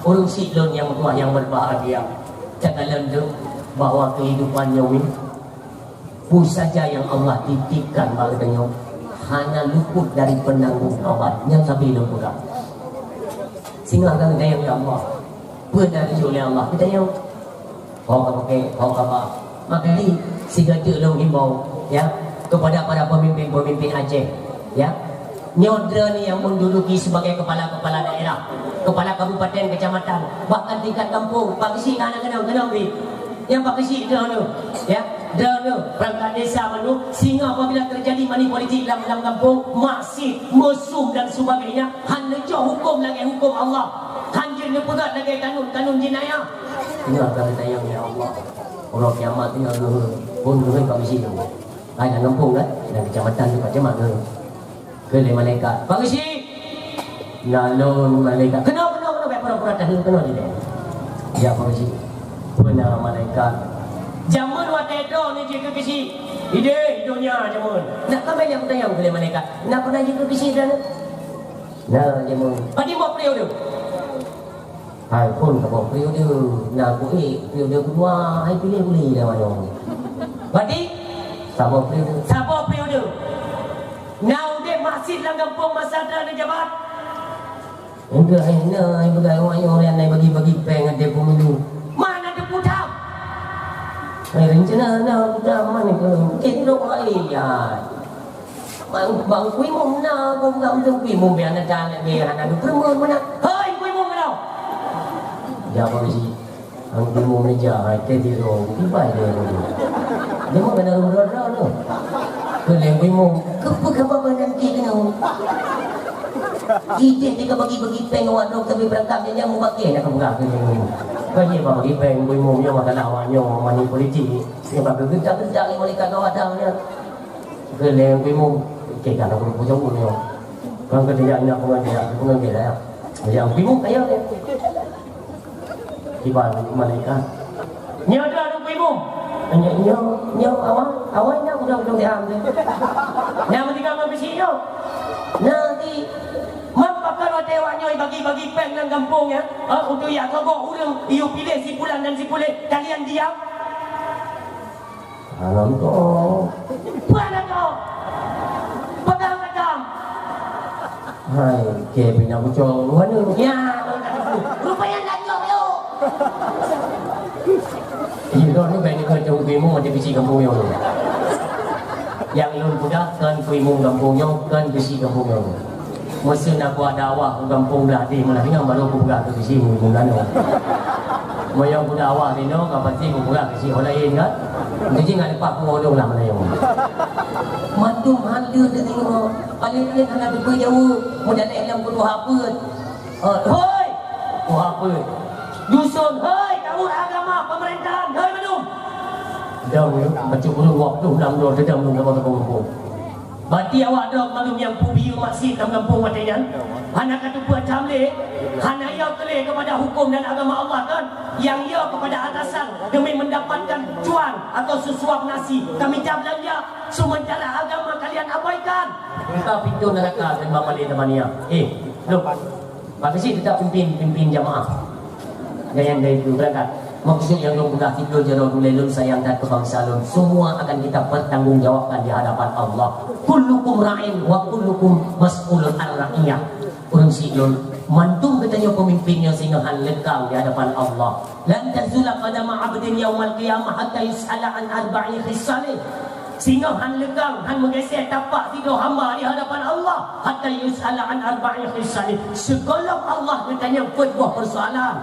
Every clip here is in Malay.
Urung silun yang tua yang berbahagia. Cakalan tu bahawa kehidupannya ini pun saja yang Allah titipkan baginya hanya luput dari penanggung jawabnya sampai hidup pula. Sehingga akan yang Allah benar oleh Allah kita yang kau pakai kau apa maka ini sehingga tolong himbau ya kepada para pemimpin-pemimpin Aceh ya, nyodra ni yang menduduki sebagai kepala-kepala daerah, kepala kabupaten, kecamatan, bahkan tingkat kampung, Pak Kesi nak kenal ni yang Pak Kesi dah tu ya, dah tu perangkat desa manu, sehingga apabila terjadi money politik dalam kampung masih mesum dan sebagainya, hanya jauh hukum lagi hukum Allah, hanjir pegat lagi kanun jenayah. Ini akan tayang ya Allah. Orang kiamat tinggal pun Pak Kesi tu. Ada kampung kan, dan kecamatan tu macam mana? Kelih malaikat. Pak Kesi, nalun malaikat. Kenapa pura-pura tahu kenapa dia? Ya Pak Kesi. Benar malaikat. Jamun watedo ni je ke Kesi. Ide hidupnya jamun. Nak kami yang tayang kelih malaikat. Nak pernah je ke Kesi dah? Nah jamun. Padi buat periode. Hai pun tak buat periode. Nak aku periode kedua, hai pilih boleh dah mana. Padi Sabo periode. Now dia masih dalam kampung masa ada jabat. Enggak enak, begai orang yang bagi peng ada pemilu. Mana ada pudam? Rencana nak pudam mana ke? Kita ya. Bang kui mum na, kau enggak untuk kui mum biar nak jalan biar nak perempuan mana? Hei kui mum kau. Ya apa sih? Ang kui mum ni jahat, dia tu tiba dia. Dia mau kena roda tu. Keleng kui mum, kenapa badan kita kena? Kita jika bagi peng awak tapi berangkat dia mau pakai nak buka ke ni. Kaya bagi peng kui mum yang makan awaknya mani politik. Sebab kerja-kerja ni mereka kau ada ni. Keleng kui mum, kita nak perlu jauh ni. Kalau kerja nak pengen dia. Yang kui mum kaya ni. Tiba malaikat. Nyada tu kui mum. Nyo awak nak udah diam deh. Yang tinggal membisinya. Nanti mampakkan dewanya bagi peng dan kampung ya. Untuk ya kau orang you pilih si pulang dan si pulih kalian diam. Alam tu. Mana kau? Pegang. Hai, ke punya bocor mana? Ya, rupanya nak yo. Ini ni banyak kerja kuimu macam bisi kampung yang lun pudah kan kuimu kampung yang kan bisi kampung yang masa nak buat dakwah kampung dah di mana tinggal baru aku buka ke bisi kuimu kan mayang budak awak ni no kapati aku buka ke bisi orang lain kan jadi nggak lepas aku odong lah mana yang matum handa dia tengok paling nak tu jauh mudah nak dalam kudu apa hoi apa dusun hei kamu agama pemerintahan hei madum dah macam belum waktu dalam dalam kampung berarti awak dah malum yang pubi maksud dalam kampung matanya hanya kata buat camle hanya ia kelih kepada hukum dan agama Allah kan yang ia kepada atasan demi mendapatkan cuan atau sesuap nasi kami tak belanja sementara agama kalian abaikan kita pintu neraka dan bapak di temannya loh Pak Kesi tetap pimpin jamaah yang dari itu berangkat maksud yang belum pernah tidur jarang lelun sayang dan kebangsa lun semua akan kita bertanggungjawabkan di hadapan Allah. Kullukum ra'in wa kullukum mas'ulun ar-ra'iyah. Urang silun mantung katanya pemimpinnya sehingga han lekang di hadapan Allah. Lan tazula qadama 'abdin yaumal qiyamah hatta yus'ala an arba'i khisalih. Sehingga han lekang han menggeser tapak tidur hamba di hadapan Allah hatta yus'ala an arba'i khisalih. Segala Allah bertanya buah persoalan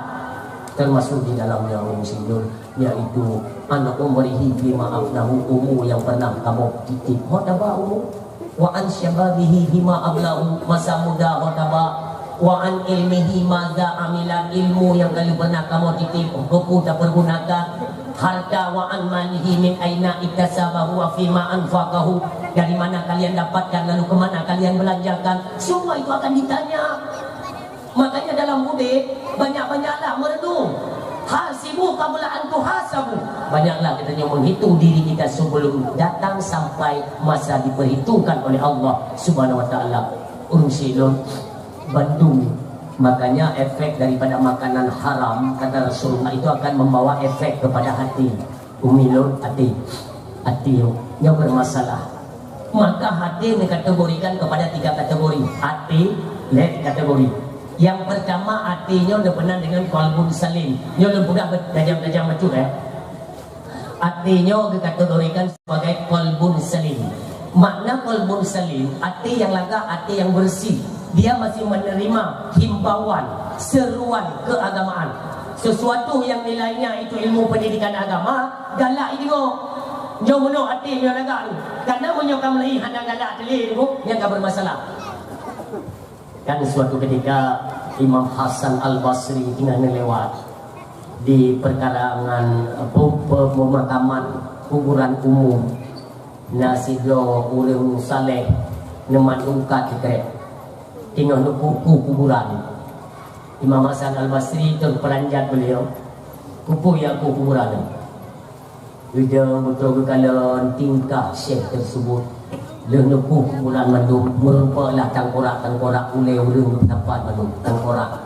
termasuk di dalamnya muslimun yaitu anak umrihi bima afnahu umur yang pernah kamu titip hodaba umur wa an syababihi bima ablahu masa muda hodaba wa an ilmihi maza amila ilmu yang kali pernah kamu titip buku tak pergunakan harta wa an malihi min aina iktasabahu wa fima anfaqahu dari mana kalian dapatkan lalu ke mana kalian belanjakan semua itu akan ditanya. Makanya dalam mudik banyak-banyaklah merenung. Hasibu qabla an tuhasabu. Banyaklah kita menghitung diri kita sebelum datang sampai masa diperhitungkan oleh Allah Subhanahu wa taala. Urung silun Bandung Makanya efek daripada makanan haram kata Rasulullah itu akan membawa efek kepada hati. Umilun hati yang bermasalah. Maka hati dikategorikan kepada 3 kategori. Hati kategori. Yang pertama hatinya depenan dengan qalbun salim. Nyo lembudak dajam-dajam macam hatinya dikategorikan sebagai qalbun salim. Makna qalbun salim, hati yang lega, hati yang bersih. Dia masih menerima himbauan, seruan keagamaan. Sesuatu yang nilainya itu ilmu pendidikan agama, galak ini kok. Jauh menuk hati yang lega tu. Karena menyokam lagi hanya galak telir tu, yang tak bermasalah. Kan suatu ketika Imam Hasan Al-Basri tinggal lewat di perkarangan pemakaman kuburan umum. Nasido urang saleh neman ungkat dikrek tinggal kupu kuburan. Imam Hasan Al-Basri terperanjat beliau kupu ya kuburan. Dia betul kalau tingkah syekh tersebut lenuku kuburan mandum merupalah tangkorak ulai urang tempat mandum tangkorak.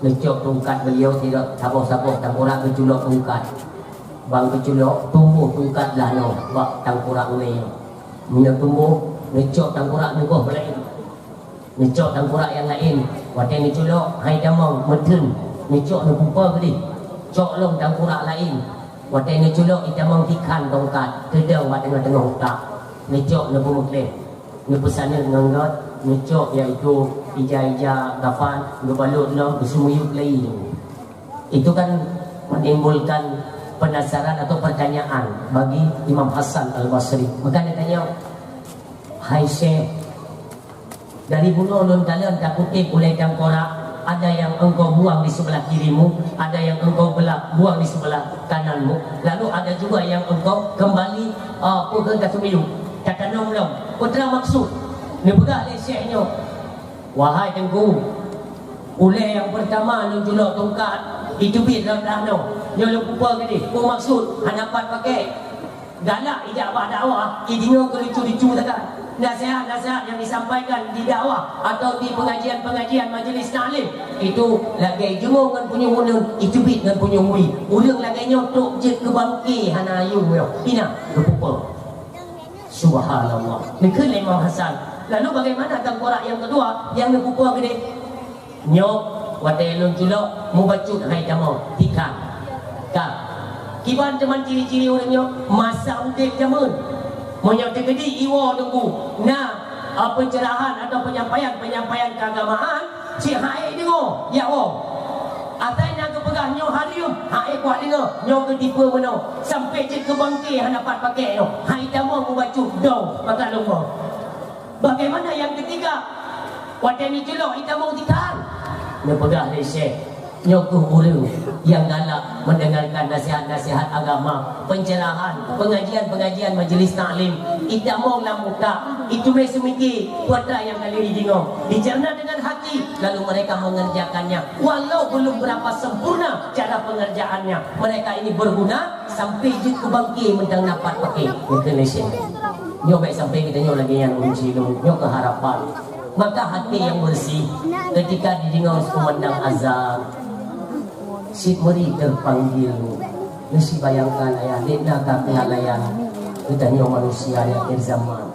Ngecok tungkat beliau tidak sabar-sabar tangkorak keculok tungkat. Bang keculok tumbuh tungkat lah no bak tangkorak ulai. Minyak tumbuh ngecok tangkorak ni kau belain. Ngecok tangkorak yang lain. Waktu ni culok hai damang medun ngecok ni kupa gedi. Cok long tangkorak lain. Waktu ni culok itamang tikan tongkat kedang wat tengah-tengah otak. Ngecok ni pemukle. Ni pesannya nganggot ngecok iaitu ija-ija gafan ngebalut long kesemuyuk lain. Itu kan menimbulkan penasaran atau pertanyaan bagi Imam Hasan Al-Basri. Maka dia tanya, hai Syekh, dari bunuh ulun kalian tak kutip oleh tangkorak, ada yang engkau buang di sebelah kirimu, ada yang engkau buang di sebelah kananmu, lalu ada juga yang engkau kembali ke kasumiyuk. Kata nom-nom, putra maksud ni pegang oleh Syekhnya, wahai tengku, oleh yang pertama lu julok tongkat itu bit dalam danau nyo lu pupa ke ni ku maksud hanapan pakai galak ijabah dakwah idingo kelucu-lucu takkan nasihat-nasihat yang disampaikan di dakwah atau di pengajian-pengajian majlis taklim itu lagi jumung dengan punya munun itu bit dengan punya mui ulang lagi nyotok je ke bangki hanayu yo ina pupa subhanallah ni ke Imam Hasan. Lalu bagaimana tangkorak yang kedua yang pupa ke ni nyok watai lun julok mubacut hai jamau tikan kak kiban teman ciri-ciri orangnya masa untuk jamun monyo tegedi iwo tunggu nah pencerahan atau penyampaian keagamaan si hai dengo ya oh atai nak kepegah nyo harium hai kuat dengo nyo ke tipe meno sampai je ke bangki han dapat pakai no hai jamau mubacut dong maka lumba. Bagaimana yang ketiga watai ni julok hitam tikan dia pegang dari Syekh nyokuh urang yang galak mendengarkan nasihat-nasihat agama, pencerahan, pengajian-pengajian majlis taklim. Ita mau lah muka itu semiki putra yang kali dijingong dicerna dengan hati lalu mereka mengerjakannya walau belum berapa sempurna cara pengerjaannya mereka ini berguna sampai je ke bangki mentang dapat pakai Indonesia. Nyo baik sampai kita nyo lagi yang unci nyo ke harapan. Maka hati yang bersih ketika didengar kumandang azan si meri terpanggil nasi bayangkan ayah lidna kelalaian kita ni manusia di akhir zaman.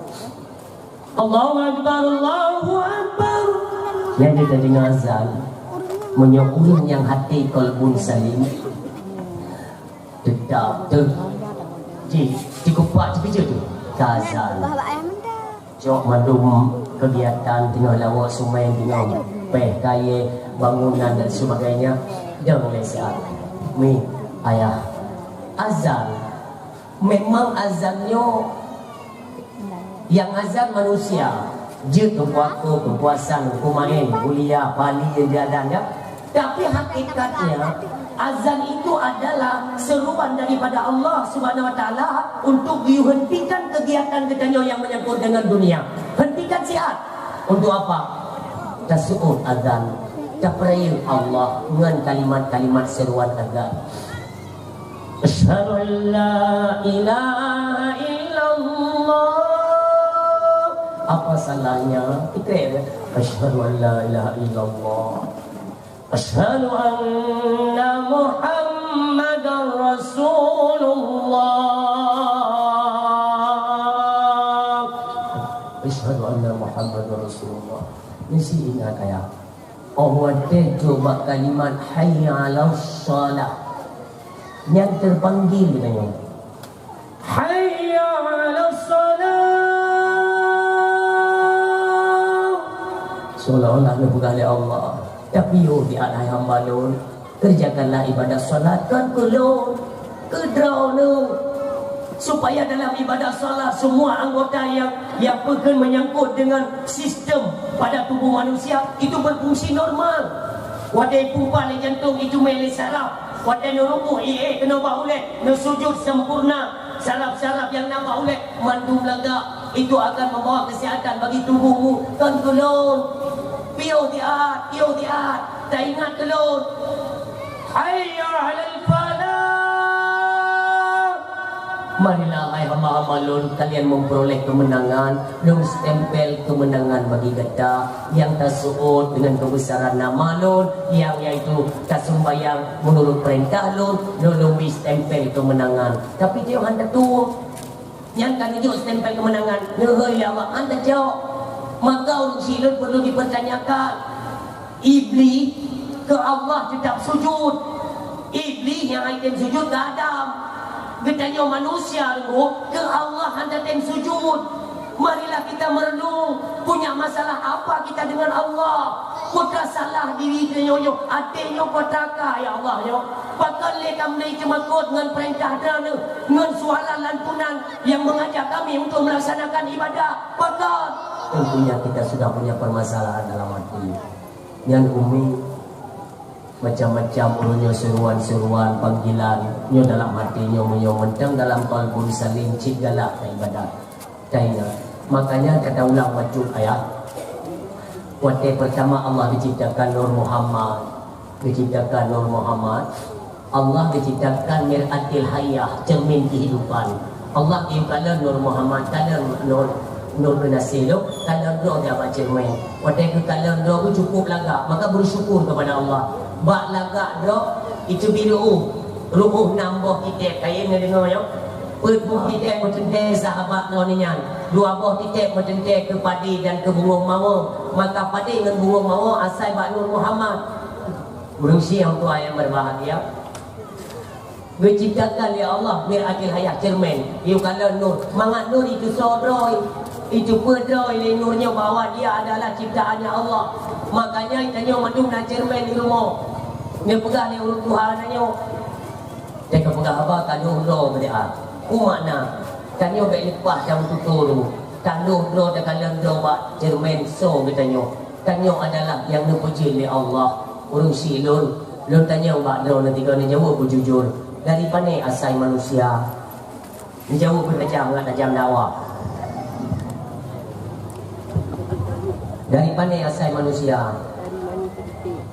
Allahu Akbar Allahu Akbar yang kita dengar azan menyokong yang hati qalbun salim tetap dikupak cepet tu azan cok madum kegiatan tengah lawak sungai tengah peh kaya bangunan dan sebagainya jangan lesak mi ayah azan memang azannya yang azan manusia je kepuasan kumain kuliah pali jadanya tapi hakikatnya azan itu adalah seruan daripada Allah Subhanahu wa taala untuk dihentikan kegiatan kita yang menyangkut dengan dunia. Hentikan sihat. Untuk apa? Tasu'ud azan. Taprayu Allah dengan kalimat-kalimat seruan azan. Asyhadu an la ilaha illallah. Apa salahnya? Kita asyhadu an la ilaha illallah. Asyhadu anna Muhammadar Rasulullah. Asyhadu anna Muhammadar Rasulullah. Mesti ingat ayat. Allah coba kalimat hayya 'alas shalah. Yang terpanggil katanya. Hayya 'alas salah. Seolah-olah dibuka oleh Allah. Tapi yo di alai hamba lun, kerjakanlah ibadah salat kan kulun. Kedraunu supaya dalam ibadah salat semua anggota yang pekan menyangkut dengan sistem pada tubuh manusia itu berfungsi normal. Wadai pumpa le jantung itu mele saraf, wadai nuruku kena baulet, nu sujud sempurna, saraf-saraf yang nampak ulet mandum laga itu akan membawa kesihatan bagi tubuhmu. Kan kulun piau diat tak ingat kulun. Hayya 'alal falah. Marilah hai hamba-hamba lun, kalian memperoleh kemenangan. Lun stempel kemenangan bagi kita yang tersuut dengan kebesaran nama lun, yang iaitu tak sembahyang menurut perintah lun, lun stempel kemenangan. Tapi dia anda tu yang kan itu stempel kemenangan. Nehoi Allah anda jauh. Maka untuk silun perlu dipertanyakan. Iblis ke Allah tetap sujud. Iblis yang item sujud ke Adam. Getanya manusia ke Allah anda tem sujud. Marilah kita merenung, punya masalah apa kita dengan Allah. Putra salah diri kita yo, adenya petaka ya Allah yo. Pakal le kami cemakut dengan perintah dana, dengan suara lantunan yang mengajak kami untuk melaksanakan ibadah. Pakal tentunya kita sudah punya permasalahan dalam hati. Yang umi macam-macam ulunyo seruan-seruan panggilan nyo dalam hatinya menyo mentang dalam qalbun salim cigala ibadat kaya. Makanya kata ulang wajib ayat waktu pertama Allah diciptakan Nur Muhammad, diciptakan Nur Muhammad, Allah diciptakan mir'atil hayah, cermin kehidupan. Allah diciptakan Nur Muhammad, kalau Nur Nasiluk, kalau roh dia baca cermin. Waktu kalau roh cukup lagak, maka bersyukur kepada Allah. Bak lagak roh itu biru ruh nambah kita kaya ni dengar yo. Perbuh kita mencente sahabat nonian. Dua buah titik mencente ke padi dan ke bunga mawa. Maka padi dengan bunga mawa asal Pak Nur Muhammad. Berusia yang tua yang berbahagia. Diciptakan ya Allah mir'atil hayah cermin. You kalau nur, mangat nur itu sodroi. Itu pedroi le nurnya bahwa dia adalah ciptaannya Allah. Makanya itanya mandum nak cermin di rumah. Dia pegang ni urut Tuhan nanya. Dia pegang apa kanuh roh berdia. Makna kanyo baik lepas jam tutur tu. Kanuh roh dah kalam roh bak cermin so katanya. Kanyo adalah yang dipuji oleh Allah. Urung silun. Lun tanya bak roh nanti kau ni jawab berjujur. Dari mana asal manusia? Ni jawab bertajam enggak tajam dakwah. Dari mana asal manusia?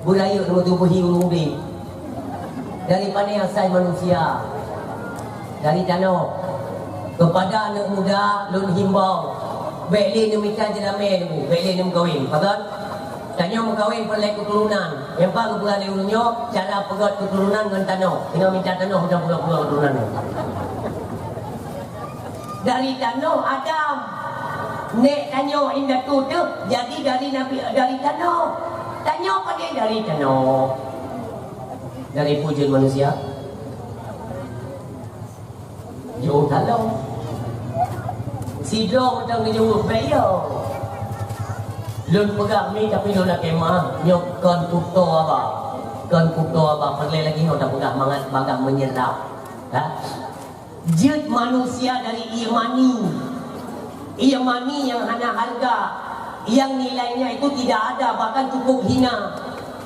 Budaya nombor tubuh hiu umbi. Dari mana asal manusia? Dari tanah. Kepada anak muda lun himbau. Baiklah demikian jeramai dulu. Baiklah nem kahwin. Faham? Tanya mengkahwin perlek keturunan. Yang pak kebulan urunyo cara pegat keturunan dengan tanah. Tinggal minta tanah sudah pula keturunan. Dari tanah Adam. Nek tanya indah tu jadi dari Nabi dari tanah. Tanya pada dari tanah. Dari pujian manusia. Jauh kalau sidro udah ngejauh bayar. Lun pegang ni tapi lun nak kemah. Nyok kon kuto apa? Kon kuto apa? Perlu lagi nyok dah pegang mangat bagang menyerap. Jid manusia dari imani. Imani yang hanya harga, yang nilainya itu tidak ada, bahkan cukup hina.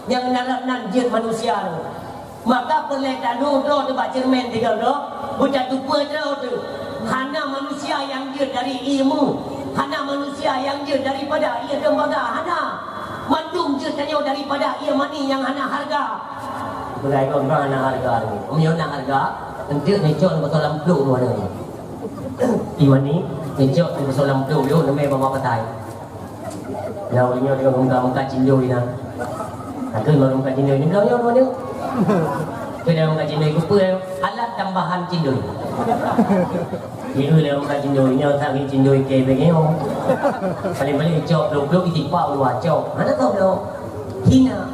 Yang narak-nak jid manusia tu. Maka perlu tanu tu bak cermin tiga tu. Bukan tupa tu. Hana manusia yang dia dari ilmu. Hana manusia yang dia daripada ia tembaga. Hana. Mandung je tanya daripada ia mani yang hana harga. Berai kau hana harga ni. Omyo nak harga. Nanti ni cok betul lampu tu ada ni. Imani Ejok tu pasal lampu tu namanya bawa patai. Lau inyo dia muka-muka cindu ni. Aku baru buka cindoi ni bilang ya mana? Kena buka cindoi kupa alat tambahan cindoi. Itu dia buka cindoi ni tak pergi cindoi ke begini. Paling-paling cok blok-blok ditipak luar cok. Mana tahu belum? Hina.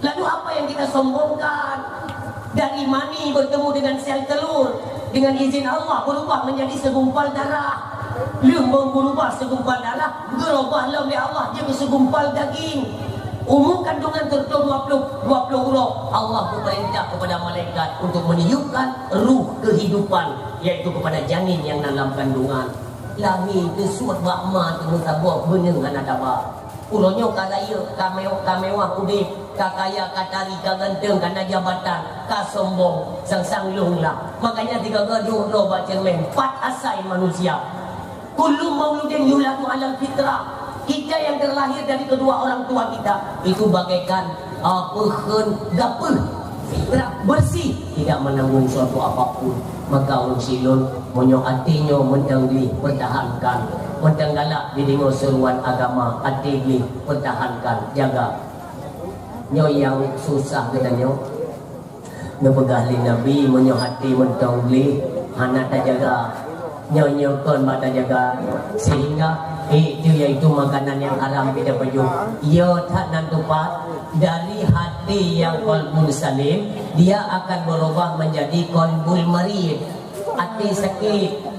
Lalu apa yang kita sombongkan? Dari mani bertemu dengan sel telur, dengan izin Allah berubah menjadi segumpal darah. Lembang berubah segumpal darah, berubahlah oleh Allah jadi segumpal daging. Umur kandungan tertutup 20 huruf. Allah berperintah kepada malaikat untuk meniupkan ruh kehidupan, yaitu kepada janin yang dalam kandungan. Lahir kesuat bakma temu tabuk bening anak tabak. Ulonyo kalaya kamewah udip, kakaya katari kaganteng kana jabatan, ka sombong sang lunglah. Makanya tiga gaduh lo baca men, empat asai manusia. Kullu mauludin yuladu alal fitrah. Kita yang terlahir dari kedua orang tua kita itu bagaikan dapur fitrah bersih, tidak menanggung suatu apapun. Maka orang silun monyok hatinya mendengli pertahankan, mendengalak didingo seruan agama hati pertahankan, jaga. Nyo yang susah katanya ngepegali Nabi monyok hati mendengli anak tak jaga, nyo kon mata jaga, sehingga itu yaitu makanan yang haram kita baju. Ia tak nantupat dari hati yang qalbun salim, dia akan berubah menjadi qalbul marid, hati sakit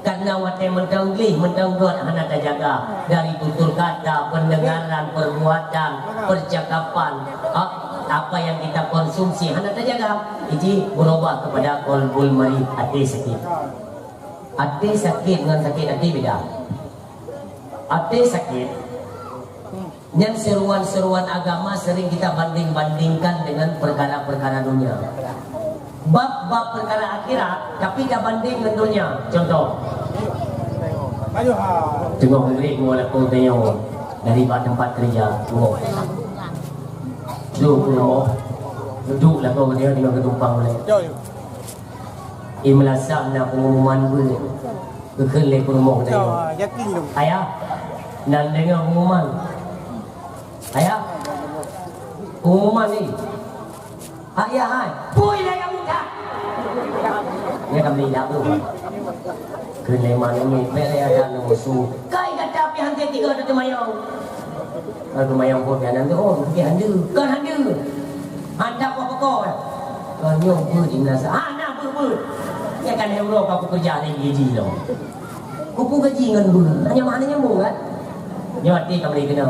karena wate mendenggot anak tak jaga dari tutur kata, pendengaran, perbuatan, percakapan, apa yang kita konsumsi anak tak jaga, ini berubah kepada qalbul marid, hati sakit. Hati sakit dengan sakit hati beda. Hati sakit yang seruan-seruan agama sering kita banding-bandingkan dengan perkara-perkara dunia, bab-bab perkara akhirat tapi kita banding dengan dunia. Contoh tengok murid mula kau tengok dari tempat kerja duduklah kau dia dengan ketumpang boleh imlasak nak pengumuman ber kekelek rumah tengok ayah dan dengar pengumuman ayah pengumuman ni ayah hai pui lah kamu tak dia kami tak tu keleman ini mereka ada musuh kai kata api hantar 3 tu mayang kalau mayang pun dia nanti pergi handa kan handa hantar apa kau kan nyong ber di nasa nak ber dia kan euro aku kerja hari gaji lo kupu gaji dengan ber hanya maknanya nyambung kan nyoti kami kena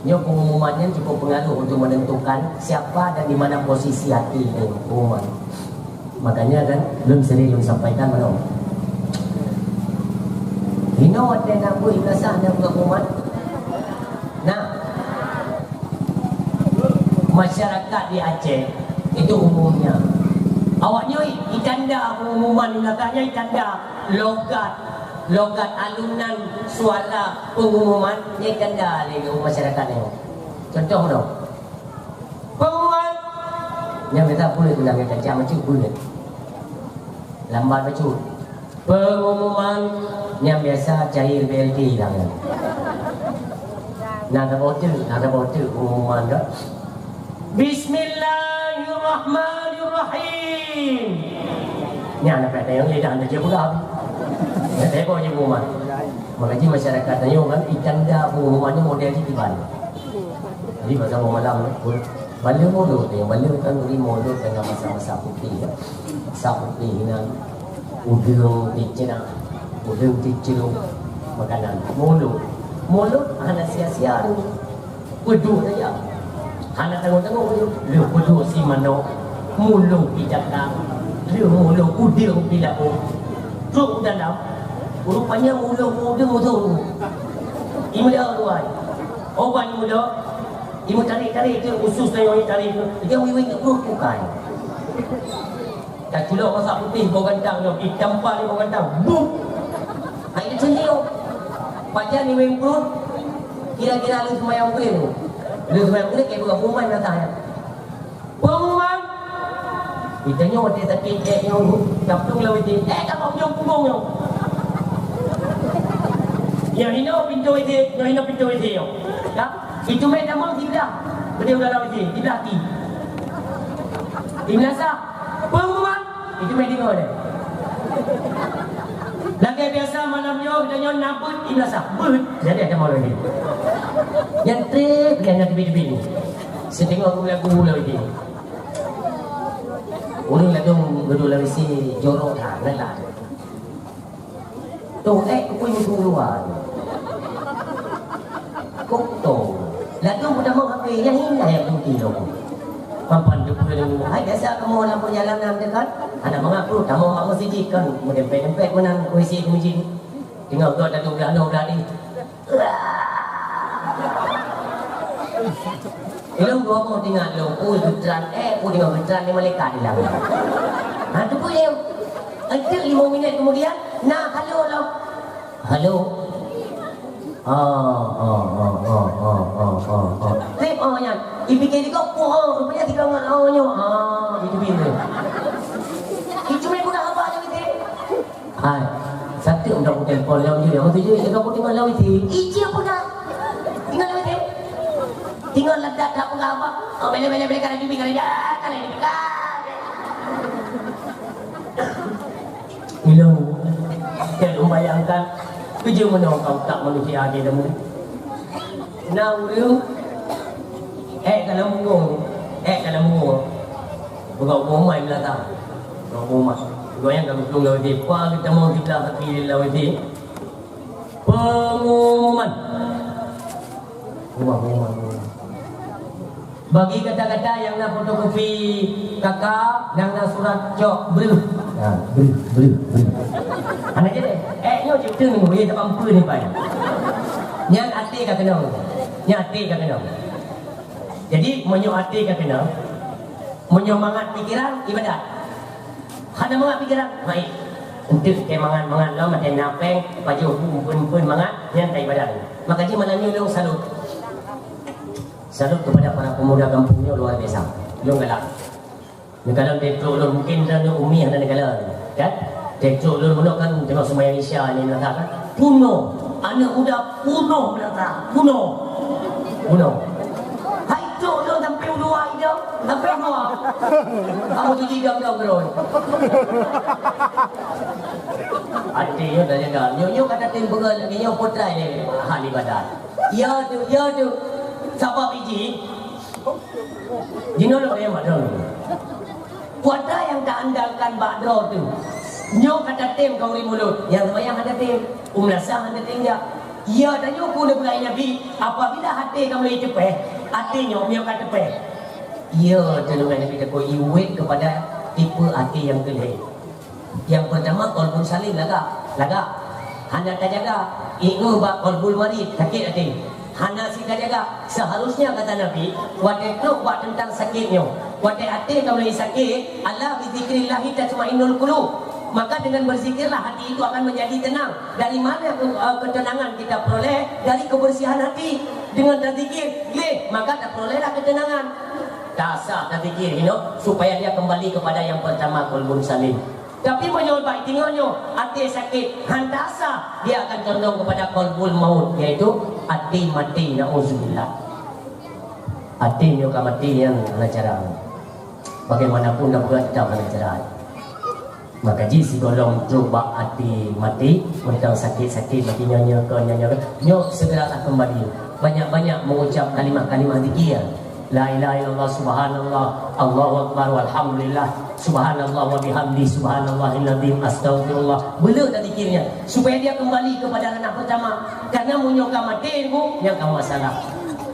Ini pengumumannya cukup pengaruh untuk menentukan siapa dan di mana posisi hati ini pengumuman. Makanya kan belum sering sampaikan mana. Hino ada nak buat inasah dan pengumuman. Nah, masyarakat di Aceh itu umumnya awaknya itanda pengumuman belakangnya itanda logat alunan suara pengumuman ni ganda ni masyarakat ni. Contoh dong. Pengumuman yang kita boleh bilang kita jam macam boleh. Lambat macam. Pengumuman yang biasa cair BLT lah. Nak ada botol pengumuman dah. Bismillahirrahmanirrahim. Ni anak pada yang lidah anda je pula. Saya bawa pengumuman. Makanya masyarakat tanya kan itanda pengumumannya model tiban. Jadi pasal malam pun bala mulut yang bala kan beri mulut dengan masa-masa putih. Masa putih dengan udang dicena, udang diceluk makanan. Mulut anak sia-sia tu. Peduk saja. Anak tengok-tengok tu. Lu peduk si mano. Mulut dijangkang. Lu mulut udang bila pun. Truk dalam rupanya muda tu imu dia tuan obat muda imu tarik tu usus dia tarik tu dia wing perut bukan tak culok masak putih bau gantang tu ditampar dia bau gantang bum air sendiri pajan ni wing perut kira-kira lu semayang tu kayak bukan pengumuman datang pengumuman kita nyawa dia sakit dia kaptung lah dia kaptung jom punggung yang ini pintu itu Ya, itu main nama tidak. Beliau dalam ini, tidak hati. Ibnasa, pengumuman itu main dengar dia. Lagi biasa malamnya kita nyon nabut ibnasa, but jadi ada malu ini. Yang trip dia nak tepi-tepi ni. Saya tengok lagu ini. Orang lagu berdua si jorok dah, lah. Tuh, aku punya keluar. Kok tu? Lagu pertama apa yang indah yang tinggi tu. Pampan tu pun hai biasa kamu nak berjalan dalam dekat. Ada mengaku kamu mak masjid kan, mendempet-dempet menang kuisi masjid. Tengok tu ada tu dah ni. Ilmu gua mau tinggal lu, beneran tinggal beneran ni malaikat di dalam. Ha tu pun yang ada 5 minit kemudian, nah halo lo. Halo. Trip nya. Ipikir kau rupanya tiga orang nya. Itu bila. Itu memang dah apa aja gitu. Hai. Satu dah pun telefon lawan dia. Mesti je kau tinggal lawan dia. Iki apa dah? Tinggal lawan dia. Tinggal ledak tak apa. Bela kan dia kan dia. Kan dia. Ilmu. Kalau bayangkan kerja mana kau tak manusia dia dah. Now you kalau mungung bukan umai belakang umai goyang kamu tunggu lagi apa kita mau kita hati lagi pengumuman bagi kata-kata yang nak fotokopi kakak yang nak surat cok beri anak je deh nyo cipta ni boleh tak mampu ni pai nyan hati kat kena jadi menyo hati kat kena menyo mangat pikiran ibadat ada mangat pikiran baik untuk ke mangat lo mate napeng baju pun mangat nyan tai ibadat maka ji malam ni lo salut kepada para pemuda kampungnya luar biasa lo galak negara detrok lo mungkin dan umi ada negara kan detrok lo mana kan tengok sembahyang Isya ni nak kan kuno anak muda kuno belaka kuno hai tu lo sampai dua itu sampai dua kamu tu tidak beron artinya dah jaga nyo kata tempat lagi nyo potrai ni hal ibadat ya tu siapa biji jino lo yang madron puasa yang tak andalkan badro tu nyo kata tem kau ri mulut yang sembahyang ada tem umrasah ada tem dia ya dan nyo pun boleh nabi apabila hati kamu cepeh hati nyo kata cepeh ya dengan nabi kata iwet kepada tipe hati yang kelih yang pertama qalbun salim laga hanya terjaga ingat bab qalbul marid sakit hati hana sika jaga seharusnya kata Nabi waktu itu buat tentang sakitnya waktu hati kamu lagi sakit Allah bizikrillah tatma'innul qulub maka dengan berzikirlah hati itu akan menjadi tenang dari mana ketenangan kita peroleh dari kebersihan hati dengan berzikir maka tak perolehlah ketenangan dasar berzikir supaya dia kembali kepada yang pertama qalbun salim tapi menyobai tinggalnya hati sakit handasa dia akan condong kepada qalbul maut yaitu hati mati na'udzubillah hati nyoka mati yang cara bagaimanapun dah berat tak cara maka jisi golong coba hati mati tentang sakit-sakit mati nyonya nyo segeralah kembali banyak-banyak mengucap kalimah-kalimah zikir la ilaha illallah subhanallah Allahu akbar walhamdulillah subhanallah wa bihamdi subhanallahil azim astagfirullah bela dah zikirnya supaya dia kembali kepada anak pertama karena munyoka mati bu yang kamu masalah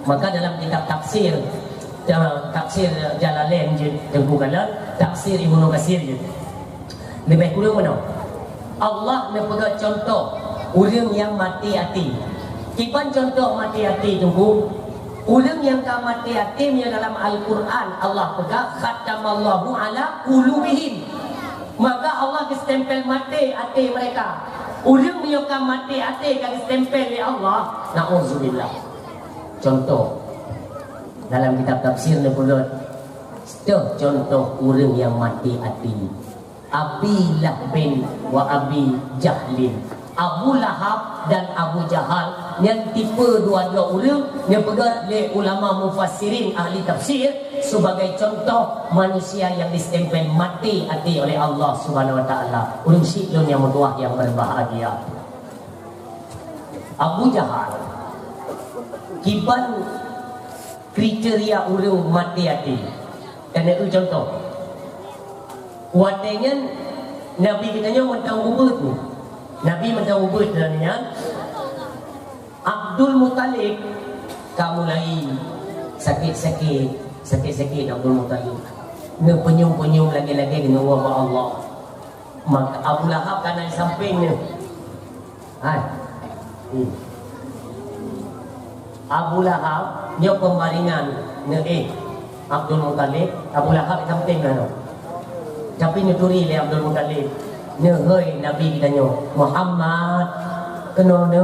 maka dalam kitab tafsir Jalalain je tengkukalah tafsir Ibnu Katsir je lebih kurang mana Allah nak contoh orang yang mati hati kipan contoh mati hati tunggu orang yang mati hati dalam Al-Quran Allah pegang khatamallahu ala qulubihim maka Allah stempel mati hati mereka orang yang mati hati kan stempel oleh Allah na'udzubillah contoh dalam kitab tafsir ni pula contoh orang yang mati hati Abi Lahbin wa Abi Jahlin Abu Lahab dan Abu Jahal yang tipe dua-dua orang yang pegang oleh ulama mufassirin ahli tafsir sebagai contoh manusia yang distempel mati hati oleh Allah Subhanahu wa taala. Ulun syidun yang mutuah yang berbahagia. Abu Jahal kiban kriteria orang mati hati. Dan itu contoh. Watenya Nabi kitanya mentang ubud ni. Nabi mentang ubud dannya Abdul Muttalib kamu lagi sakit-sakit Abdul Muttalib. Ne penyum-penyum lagi-lagi dengan wabah Allah. Maka Abu Lahab kanan sampingnya. Hai. Abu Lahab dia pembaringan ne Abdul Muttalib. Abu Lahab samping mana? Tapi nyuturi le Abdul Muttalib. Ne hei Nabi kitanya Muhammad kena ne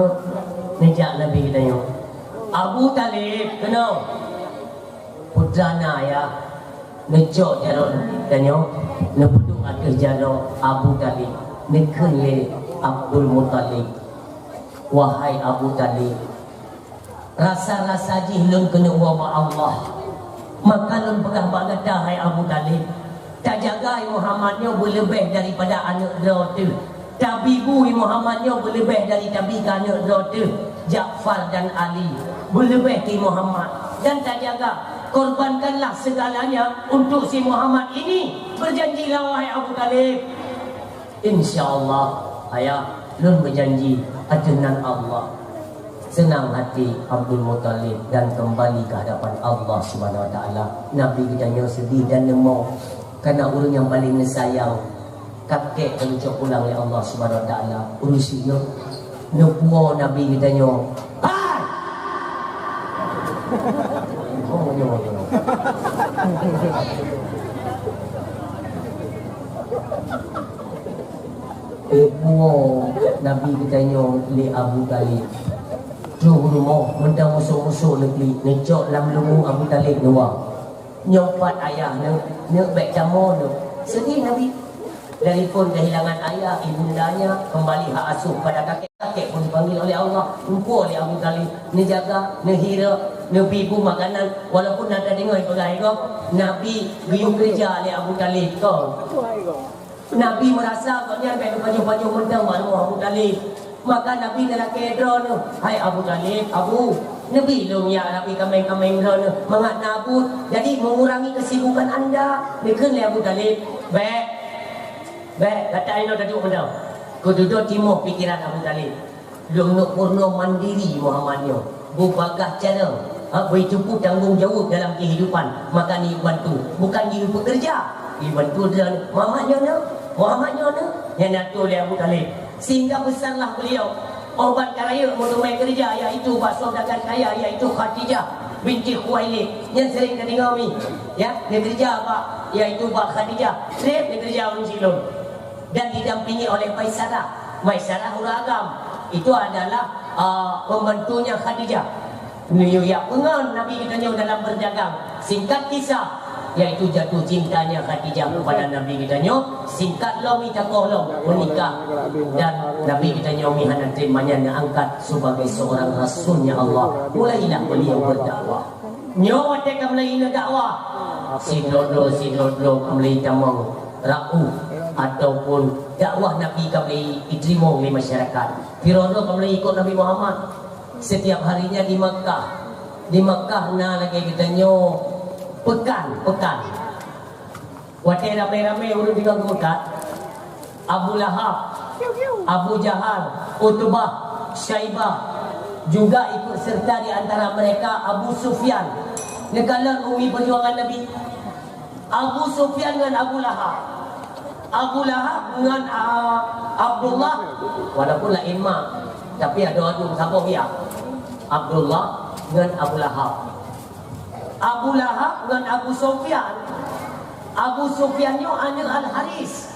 nejak Nabi kitanya Abu Talib kena putrana ya nejok jarod kitanya ne peduk akhir jarod Abu Talib ne kele Abdul Muttalib. Wahai Abu Talib, rasa-rasa jihlun kena wabah Allah. Maka lun pegah banget dah hai Abu Talib. Tak jaga Muhammadnya berlebih daripada anak Rautu. Tabibu Muhammadnya berlebih dari tabika anak Rautu. Ja'far dan Ali berlebih di Muhammad. Dan tak jaga, korbankanlah segalanya untuk si Muhammad ini. Berjanjilah wahai Abu Talib. InsyaAllah ayah lun berjanji adunan Allah. Senang hati Abdul Muttalib dan kembali ke hadapan Allah Subhanahu wa taala. Nabi kitanya sedih dan lemah karena orang yang paling sayang kakek terucap pulang oleh Allah Subhanahu wa taala. Urusinya nubuah Nabi kitanya. Hai. Nubuah Nabi kitanya li Abu Talib. Tu rumah mendang musuh-musuh negeri nejok lam lumu Abu Talib nuah. Nyompat ayah ne baik camu ne. Sedih Nabi. Telefon kehilangan ayah, ibundanya kembali hak asuh pada kakek pun dipanggil oleh Allah. Umpu oleh Abu Talib. Ne jaga, ne hira, ne pipu makanan walaupun ada dengar pegai kau. Nabi guyung kerja oleh Abu Talib kau. Nabi merasa kau ni ada baju-baju mendang malu Abu Talib. Maka Nabi nak kedron tu. Hai Abu Talib, Abu Nabi long ya Nabi kameng-kameng tu mengat nabut. Jadi mengurangi kesibukan anda. Nikun le Abu Talib. Baik kata ino tadi benda. Kau duduk timur pikiran Abu Talib. Long nak purno mandiri Muhammadnya. Berbagai cara. Bercukup tanggungjawab dalam kehidupan. Maka ni bantu. Bukan dia bekerja. Dia bantu dia Muhammadnya yang natu le Abu Talib. Sehingga besarlah beliau obat karaya menemui kerja iaitu bakso dagang kaya iaitu Khadijah binti Khuwailid yang sering dengar ni ya dia kerja apa iaitu Bak Khadijah sering dia kerja orang Silon dan didampingi oleh Maisarah Uragam itu adalah pembantunya Khadijah. Ya pengen Nabi kitanya dalam berdagang. Singkat kisah yaitu jatuh cintanya Khadijah kepada Nabi kitanya. Singkat lo minta kolong menikah dan Nabi kitanya mihanan terimanya diangkat sebagai seorang rasulnya Allah. Mulailah beliau berdakwah. Nyawa teka mulai dakwah. Sidodro kembali tamang ra'u ataupun dakwah Nabi kembali diterima oleh masyarakat. Firono kembali ikut Nabi Muhammad setiap harinya di Makkah. Di Makkah na lagi kitanya pekan. Waktu ramai-ramai orang tinggal ke Mekah. Abu Lahab, Abu Jahal, Utbah, Syaibah juga ikut serta di antara mereka Abu Sufyan. Negara umi perjuangan Nabi. Abu Sufyan dengan Abu Lahab. Abu Lahab dengan Abdullah walaupun lain mak tapi ada orang siapa dia? Abdullah dengan Abu Lahab. Abu Lahab dengan Abu Sufyan. Abu Sufyannya anak Al-Haris.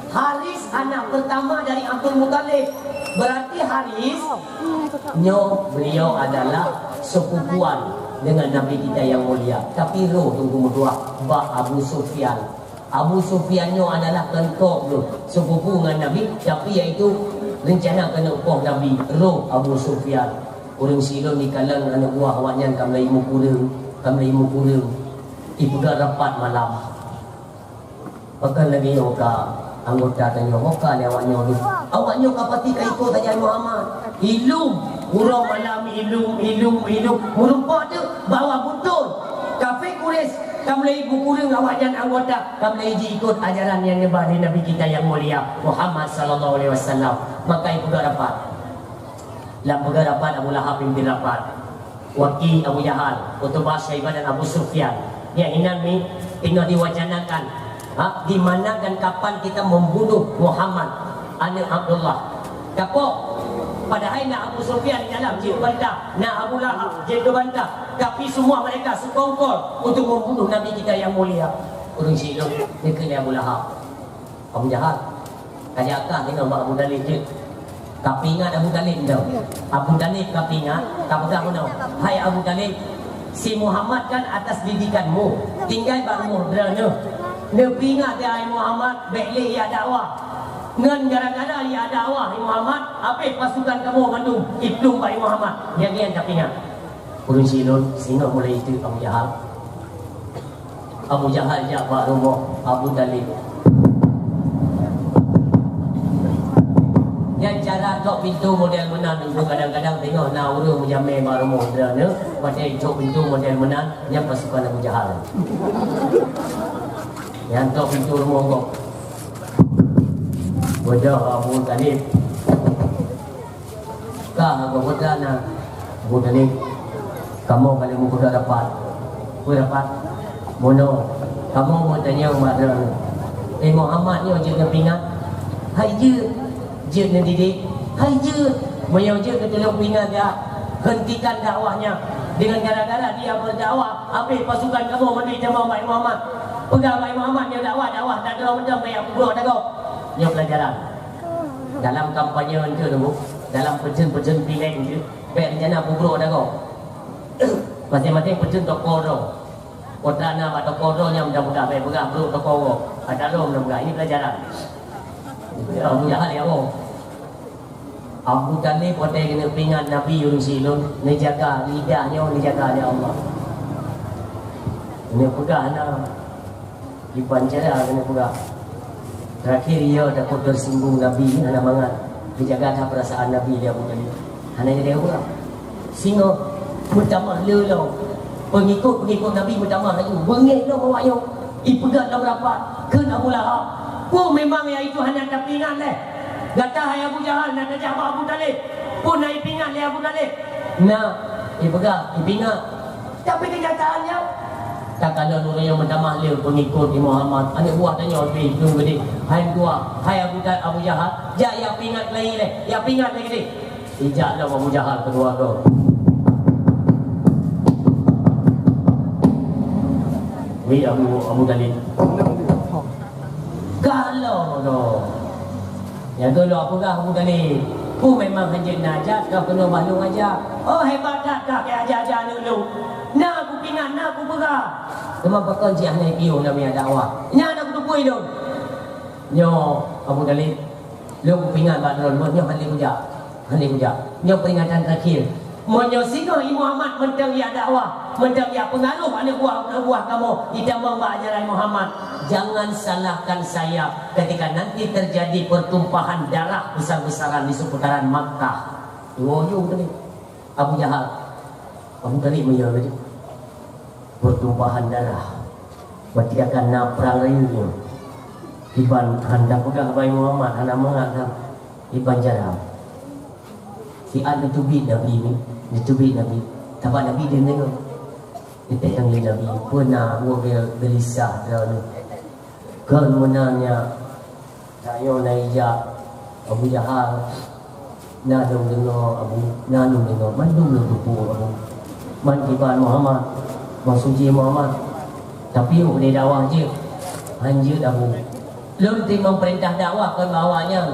Haris anak pertama dari Abdul Muttalib. Berarti Haris beliau adalah sepupuan dengan Nabi kita yang mulia. Tapi roh tunggu dua Abu Sufyan. Abu Sufyannya adalah kentok tu sepupu dengan Nabi tapi iaitu rencana kena upah Nabi roh Abu Sufyan. Urang silon di kalang anak buah awaknya kamlai mukurang ibu rapat malam. Bahkan lagi oka anggota tanya oka ni awaknya kapati ka ikut aja Muhammad. Ilum urang malam ilum merumpak tu bawa buntun. Kafir Quraisy kamlai mukurang awaknya anggota kamlai ikut ajaran yang nyebah di Nabi kita yang mulia Muhammad sallallahu alaihi wasallam. Maka ibu rapat. Lam rapat Abu Lahab pimpin rapat. Waki Abu Jahal, Utbah, Syaibah dan Abu Sufyan. Yang ini tinggal diwacanakan. Di mana dan kapan kita membunuh Muhammad anak Abdullah. Kapok pada hari nak Abu Sufyan di dalam jilid bantah, nak Abu Lahab jilid bantah. Tapi semua mereka sekongkol untuk membunuh Nabi kita yang mulia. Urang silong dia kena Abu Lahab. Abu Jahal kajakah dengan Abu Dalib je. Tapi ingat Abu Talib tau. Abu Talib tapi ingat, tak pegang tau. Hai Abu Talib, si Muhammad kan atas didikanmu, tinggal baru berana. Nabi ingat dia hai Muhammad, baiklah ia dakwah. Ngan gara-gara ia dakwah hai Muhammad, apa pasukan kamu mandum iplum bai Muhammad. Yang tapi ingat. Urang silon sehingga mulai itu Abu Jahal. Abu Jahal jabak rumah Abu Talib. Dan cara tok pintu model menan dulu kadang-kadang tengok nak urang menjamai baru modalnya pada tok pintu model menan yang pasukan Abu Jahal. Yang tok pintu rumah kau. Wajah Abu Talib. Kah aku bertanya Abu Talib, kamu kalau mau kuda dapat, dapat. Mono, kamu mau tanya pada Muhammad ni wajib pingat. Hai je nak didik. Hai je mayau je ke tolong pingat dia. Hentikan dakwahnya. Dengan gara-gara dia berdakwah, habis pasukan kamu mandi jamaah Baik Muhammad. Pegang Baik Muhammad dia dakwah tak ada benda baik bro dah kau. Dia pelajaran. Dalam kampanye je tu, dalam pejen-pejen pileg je. Baik rencana bro dah kau. Masing-masing pejen toko ro. Kotrana pada toko nya mudah-mudah baik pegang bro toko ro. Ada ro mudah-mudah ini pelajaran. Abu Jahal ya Allah. Abu Talib pada kena peringat Nabi Yunus silon, ni jaga lidahnya, ni jaga ya Allah. Ini pegang nak di pancara kena pegang. Terakhir dia dapat tersinggung Nabi, anak mangat dijaga perasaan Nabi dia Abu Talib. Hanya dia pegang. Singa bertambah lelau. Pengikut Nabi bertambah lagi. Bengit dah bawa yo. Ipegat dah berapa? Ke Abu Lahab. Pun memang ya itu hanya tak ingat leh. Kata hai Abu Jahal nak ajak Abu Talib. Pun naik pingat leh Abu Talib. Nah, pegang, pingat. Tapi kenyataannya tak kalau orang yang bertambah leh pengikut Muhammad. Anak buah tanya lebih tu gede. Hai dua, hai Abu Jahal, jak ya pingat lagi leh. Ya pingat lagi gede. Ijaklah Abu Jahal kedua tu. Wi Abu Talib. Kalau tu yang tu lo apa kah Abu Talib? Ku memang hanya najat kau kena malu aja. Oh hebat tak ke ajar-ajar dulu. Nak aku pingat, nak aku pegang. Cuma bakal jiah naik piu namanya dakwah. Nya nak aku tupui dong. Nyo Abu Talib. Lo ku pingat badron mo nyo hali kuja. Nyo peringatan terakhir. Monyo sino Muhammad mentang ya dakwah, mentang ya pengaruh anak buah kamu tidak membawa ajaran Muhammad. Jangan salahkan saya ketika nanti terjadi pertumpahan darah besar-besaran di seputaran Makkah. Woyo tadi Abu Jahal. Abu Talib menyuruh pertumpahan darah. Berarti akan nak perang raya. Iban hendak pegang Baik Muhammad, hendak mengangkat Iban jarang. Si ada tubik Nabi ni, ditubik Nabi. Tapak Nabi dia tengok. Dia tengok Nabi. Pernah dia gelisah dalam kan menanya saya naija Abu Jahal nadung dengar mandung lupu Abu man kiban Muhammad masuji Muhammad tapi boleh dakwah je anjir Abu lun timang perintah dakwah kan bawanya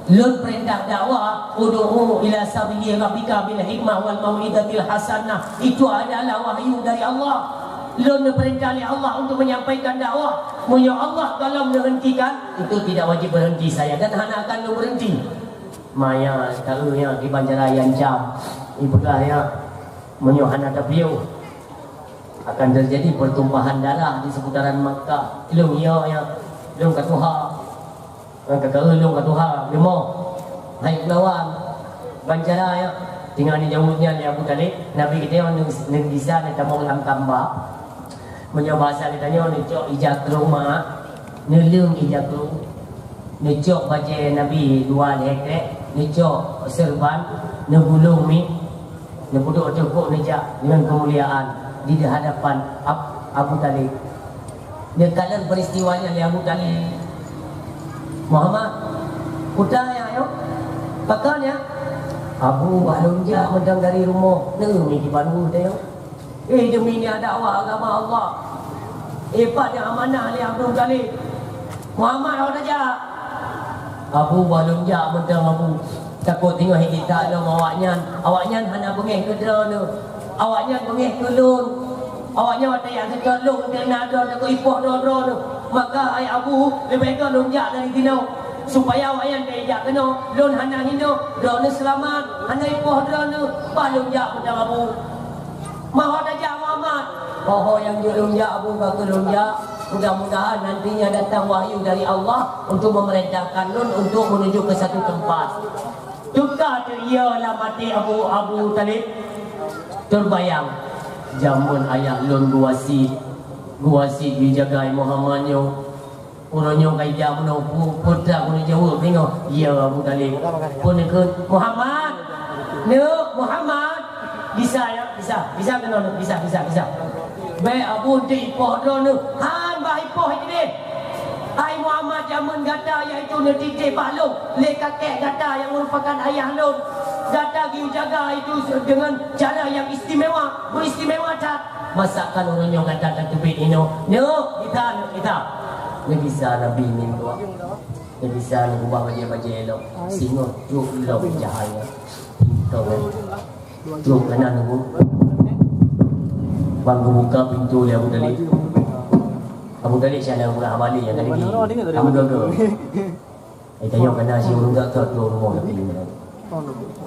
lun perintah dakwah ud'u ila sabili rabbika bil hikmah wal mau'izatil hasanah itu adalah wahyu dari Allah. Lun perintah oleh Allah untuk menyampaikan dakwah. Moyo Allah kalau menghentikan itu tidak wajib berhenti saya dan hanya akan berhenti. Maya tahunya di Banjaraya jam ibadahnya menyuhan ada beliau akan terjadi pertumpahan darah di seputaran Makkah. Ilung ya ilung katuha lung katuha lemo hai lawan bancara ya tinggal di jauhnya di Abu Talib Nabi kita yang negisa ni tamong lam kamba menyo bahasa ditanya ni cok ijak rumah nelung ijak rumah ni cok baca Nabi dua hekre ni cok serban ni bulung mi ni buduk cukup ni jak dengan kemuliaan di hadapan Abu Talib. Dia kalian peristiwanya di Abu Talib. Muhammad, kutanya ayo, pakalnya Abu balunja medang dari rumah, ni di Bandung dia. Demi ni dakwah agama Allah. Pada amanah li Abu Talib. Muhammad awak aja. Abu balunja medang Abu takut tengok kita ada awaknya hanya bengih kedra tu. Awaknya bengih tulun. Awaknya ada yang sekelung dan ada nak ipoh doro tu. Maka ai Abu lebih ke lonjak dari tinau supaya awaknya dia kena lon hana hino doro selamat hana ipoh doro tu balunjak pada Abu. Maha daja Muhammad. Oh yang dilunjak Abu bagi lonjak. Mudah-mudahan nantinya datang wahyu dari Allah untuk memerintahkan Nun untuk menuju ke satu tempat. Duka ialah mati Abu Talib. Terbayang jamun ayah Lun guasi dijagai Muhammad nyo. Uronyo kai jam no putra pun jauh tengok. Ya Abu Talib. Pun ke Muhammad. Muhammad bisa ya bisa kena bisa. Baik Abu di ipoh dono han bah ipoh ini. Ai Muhammad jamun gata iaitu netike balung le kakek gata yang merupakan ayah Lun. Gata giu jaga itu dengan cara yang beristimewa cat. Masakan orangnya kata tebik ino. Kita. Ni bisa Nabi ni tua. Ni bisa ni ubah baca elok. Singo juk lo cahaya. Tahu kan? Juk kanan aku. Bangku buka pintu dia Abu Talib. Abu Talib saya nak buka balik yang tadi. Abu Talib. Tanya kena si urang tak tahu rumah tapi ni.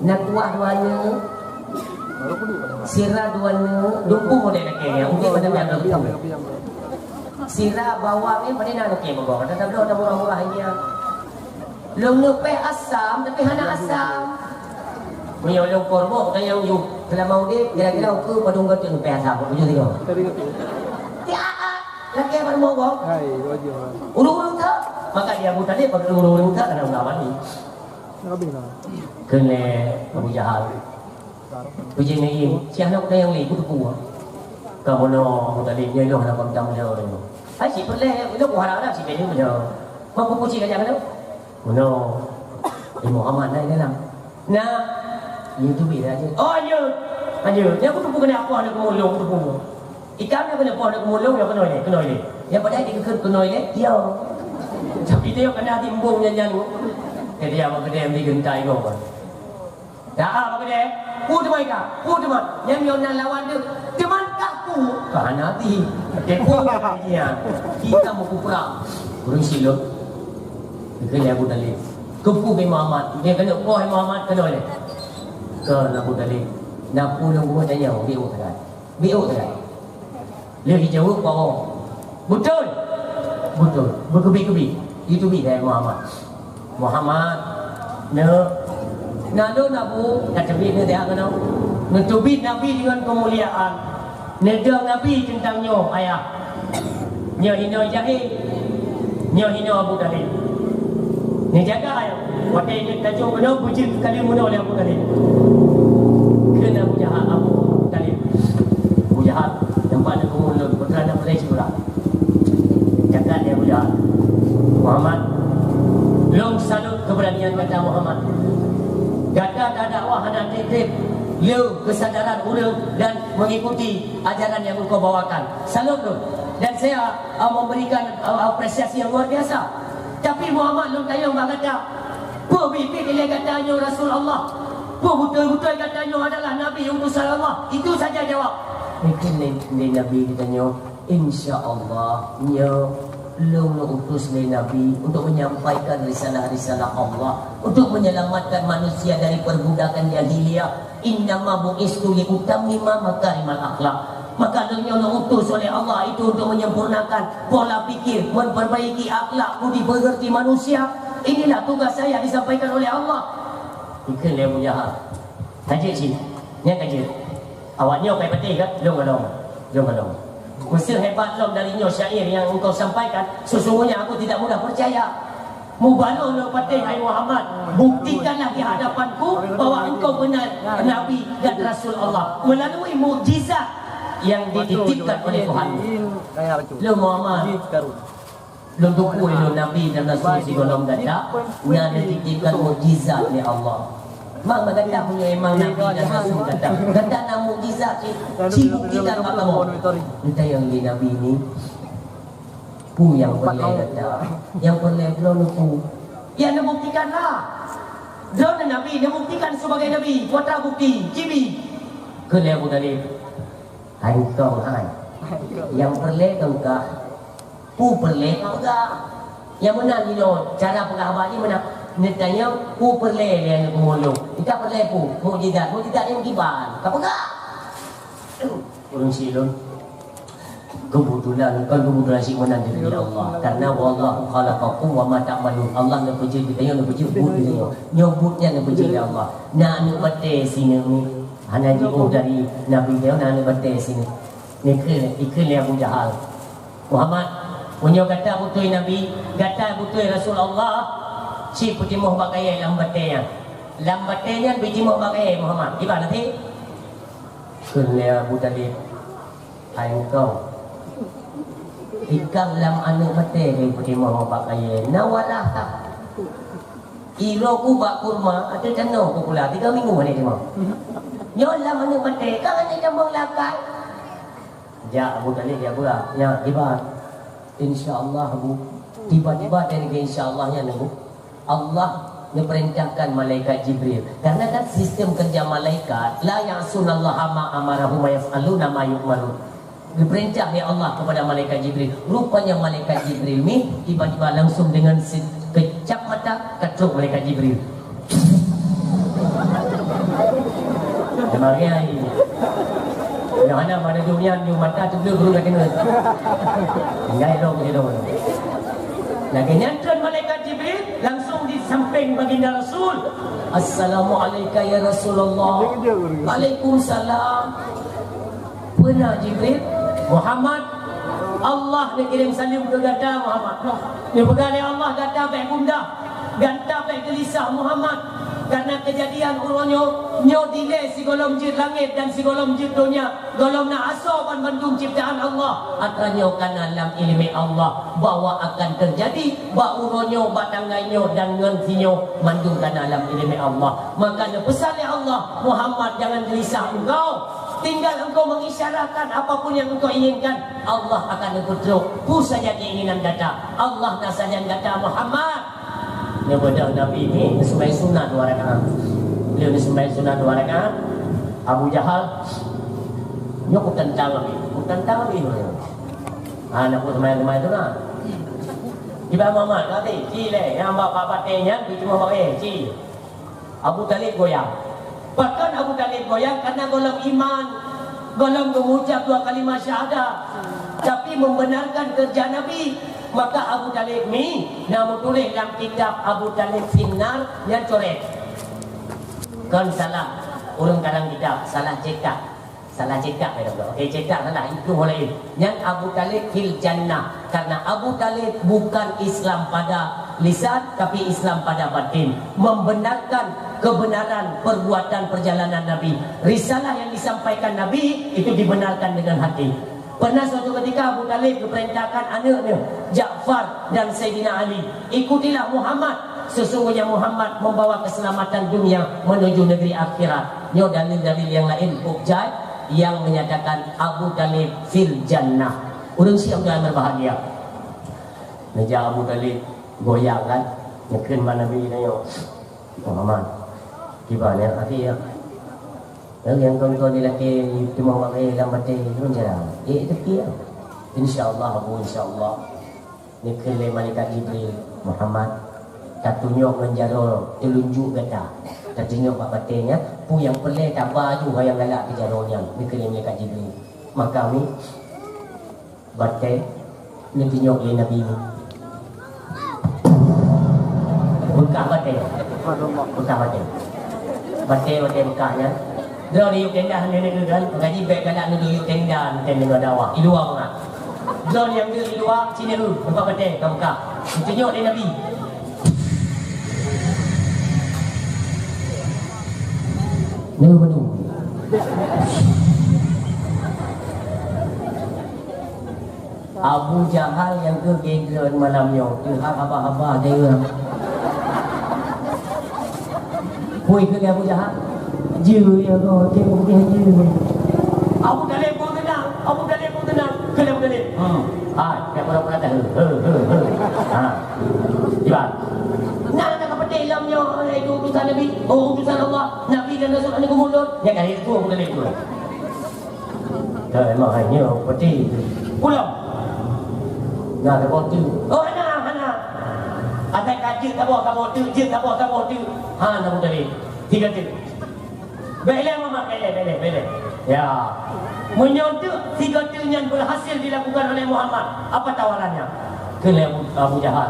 Nak kuat duanya. Sirah duanya, dumpu model kaya. Mungkin pada yang betul. Sirah bawang ni pada nak kaya bawa. Kata dah murah-murah dia. Long lepe asam tapi hana asam. Menyolong korbo kaya yang kalau mau dia kira-kira ukur padung kata lepe asam. Betul tidak? Tiada. Laki yang mau kau. Urung-urung tak. Maka dia Abu Talib pada urung-urung tak kena melawan ni. Kena Abu Jahal. Puji ni, siapa nak yang ni? Kutu kuah. Kamu no Abu Talib ni lo hendak kamu tahu ni. Hai si perle, lo kuah ada si baju macam. Mampu puji kerja kan? No, Muhammad ni dalam. Nah, YouTube dia aja. Oh aja. Dia kutu kuah kena apa nak mulung kutu kuah. Ikan dia kena apa nak mulung yang kena ni. Yang pada dia kena ni, dia. Tapi dia kena timbung nyanyi. Jadi apa kedai yang digentai kau kan? Dah apa kedai? Ku teman kah? Ku teman. Yang mionan lawan dia. Teman kah ku? Kan hati. Kepo dia. Kita mau perang. Kurang silap. Dia Abu Talib. Kepu ke Muhammad. Dia kena kuah Muhammad kena ni. Ke Abu Talib. Nak pulang gua tanya dia utara. Dia utara. Dia hijau bawah. Betul. Berkebi-kebi. Itu dia Muhammad. Nado nabu katabi ni dia kena nutubit Nabi dengan kemuliaan. Nedang Nabi tentang nyo ayah. Nyo hino jahil. Nyo hino Abu Talib. Ni jaga ayah. Watai ni tajung kena puji kali muda oleh Abu Talib. Kena Abu Jahal Abu Talib. Abu Jahal tempat ada kemuliaan berterhadap Quraisy pula. Jaga dia Abu Jahal. Muhammad long salut keberanian kata Muhammad. Gada dah dakwah hana titip lu kesadaran urang dan mengikuti ajaran yang engkau bawakan. Salut lu. Dan saya memberikan apresiasi yang luar biasa. Tapi Muhammad long tayang kata, "Po bibi dia katanya Rasulullah. Po betul-betul katanya adalah nabi utusan Allah." Itu saja jawab. Mungkin ni nabi katanya insya-Allah nya belum utus oleh Nabi untuk menyampaikan risalah-risalah Allah, untuk menyelamatkan manusia dari perbudakan jahiliyah. Innama bu'istu liutammima makarimal akhlak. Maka dunia utus oleh Allah itu untuk menyempurnakan pola pikir, memperbaiki akhlak, budi pekerti manusia. Inilah tugas saya disampaikan oleh Allah. Ikan dia punya hal. Kaji sini, ni kaji. Awaknya kayak peti kan? Long. Mesti hebat long dari nyo syair yang engkau sampaikan. Sesungguhnya aku tidak mudah percaya. Mubalon lo peti hai Muhammad. Buktikanlah di hadapanku bahwa engkau benar Nabi dan Rasul Allah melalui mukjizat yang dititipkan oleh Tuhan. Lo Muhammad. Lo tuku lo Nabi dan Rasul si golong ganda yang dititipkan mukjizat oleh Allah. Mak kata punya imam Nabi dan Rasul kata nak mukjizat si buktikan mak kamu. Kita yang di Nabi ini pu yang boleh kata, yang boleh belum pu. Ya nak buktikanlah. Belum Nabi, nak buktikan sebagai Nabi. Kuota bukti, cibi. Kena aku tadi. Hai kau hai. Yang boleh kau kah? Pu boleh kau kah? Yang mana ni lo? Cara pengabar ni mana? Netanya pu perle yang kumulung. Kita perle pu mukjizat yang kibar. Apa enggak? Urang silon. Kebetulan si menang dari Allah. Karena wallahu khalaqakum wa ma ta'malun. Allah nak puji kita yang nak puji but dia. Nyebutnya nak puji Allah. Nak anu bate sini ni. Hanya jauh dari Nabi dia nak anu bate sini. Ni ikil Abu Jahal. Muhammad punya kata betul Nabi, kata betul Rasulullah. Si putih moh bagai lambatnya biji moh bagai Muhammad di mana nanti kena budali ayo kau ikan lam anu mate ni putih moh bagai nawalah tak ilo ku bak kurma ada cano ku pula 3 minggu ni cuma nyo lam anu mate kan ni kambang lakai ja Abu Talib ya pula ya ibarat insyaallah Abu tiba-tiba dari insyaallah-nya nunggu Allah memerintahkan malaikat Jibril. Karena kan sistem kerja malaikat la ya'sunallaha ma amarahum wa yaf'aluna ma yu'marun. Diperintah oleh Allah kepada malaikat Jibril. Rupanya malaikat Jibril ni tiba-tiba langsung dengan kecap mata ketuk malaikat Jibril. Memangnya ini. Yang mana dunia ni mata tu belum kena. Enggak elok. Lagi nyantran malaikat Jibril langsung di samping baginda Rasul. Assalamualaikum ya Rasulullah. Waalaikumsalam. Benar Jibril. Muhammad, Allah dia kirim salim ke gata Muhammad. Dia pegang Allah gata baik bunda. Gata baik gelisah Muhammad. Karena kejadian nyo delay si golong jid langit dan si golong jid dunia. Golong nak asoban bandung ciptaan Allah. Akannya karena dalam ilmi Allah bahwa akan terjadi ba uronyo, ba tanggainyo dan ngantinyo bandung karena dalam ilmi Allah. Maka pesan Allah, Muhammad jangan gelisah engkau. Tinggal engkau mengisyaratkan apapun yang engkau inginkan, Allah akan ikut. Pu saja keinginan data. Allah nak saja data Muhammad. Dia pada Nabi ini sembahyang sunat 2 rakaat. Beliau ni sembahyang sunat 2 rakaat. Abu Jahal nyok tentang Nabi. Nak pun sembahyang tu lah. Ibu Muhammad kata, "Cile yang bapak patenya cuma pakai ci." Abu Talib goyang. Bahkan Abu Talib goyang karena golong iman, golong mengucap 2 kalimat syahadat, tapi membenarkan kerja Nabi. Maka Abu Talib ni nama tulis dalam kitab Abu Talib Finnar yang coret. Kan salah. Orang kadang kitab salah cetak. Okey, cetak salah itu mulai. Yang Abu Talib fil jannah. Karena Abu Talib bukan Islam pada lisan tapi Islam pada batin. Membenarkan kebenaran perbuatan perjalanan Nabi. Risalah yang disampaikan Nabi itu dibenarkan dengan hati. Pernah suatu ketika Abu Talib diperintahkan anaknya Ja'far dan Sayyidina Ali, ikutilah Muhammad. Sesungguhnya Muhammad membawa keselamatan dunia menuju negeri akhirat. Ini dalil-dalil yang lain bukjat yang menyatakan Abu Talib fil jannah. Urang siap dan berbahagia. Meja Abu Talib goyang kan, nyekin mana Nabi tanya, Muhammad, gimana hati ya? Yang kau ni laki cuma pakai dalam batin tu je lah. Itu dia. InsyaAllah Abu, insyaAllah. Ni kelai malaikat Jibril Muhammad tak tunjuk menjaro telunjuk kata tak tunjuk pak batinnya pu yang pelai tak baju yang galak ke jaronya ni kelai malaikat Jibril maka kami batin ni tunjuk oleh Nabi ni buka batin buka batin batin bukanya dia ni yuk tenda ni kan ngaji baik galak ni yuk tenda tenda dakwah di luar mengah zon yang di luar sini dulu buka batin kau buka tunjuk oleh Nabi ni betul Abu Jahal yang kegegeran malamnya Tuhan apa-apa dia Hui ke Abu Jahal je ya kau dia mungkin je Abu Talib pun tenang Abu Talib pun tenang ke Abu Talib dia pura-pura tak Ibat nak kepada ilmunya itu utusan Nabi utusan Allah Nabi dan Rasul ini mulut ya kan itu Abu Talib tu memang hanya peti pulang nak ada botu hana ada kaji kamu tu je kamu tu Abu Talib tiga tu belai mama belai ya menyontek tiga tu yang berhasil dilakukan oleh Muhammad apa tawarannya ke Abu Jahal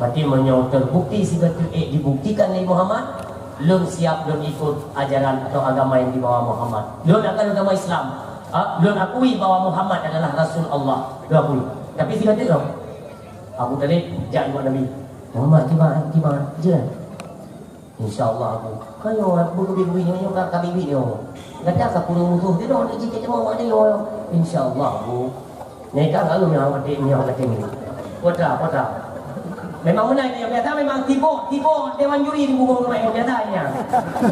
berarti menyontek bukti tiga tu dibuktikan oleh Muhammad belum siap belum ikut ajaran atau agama yang dibawa Muhammad belum akan agama Islam belum akui bahwa Muhammad adalah Rasul Allah belum akui tapi tiga tu Abu Talib jawab Nabi Muhammad gimana je InsyaAllah aku kalau aku lebih-lebih nyonya kat bibi dia kata aku musuh dia dah cicit cuma mak dia InsyaAllah aku nekah lalu yang mati ni potra memang benar dia biasa memang tibo Dewan Juri di buku rumah yang biasanya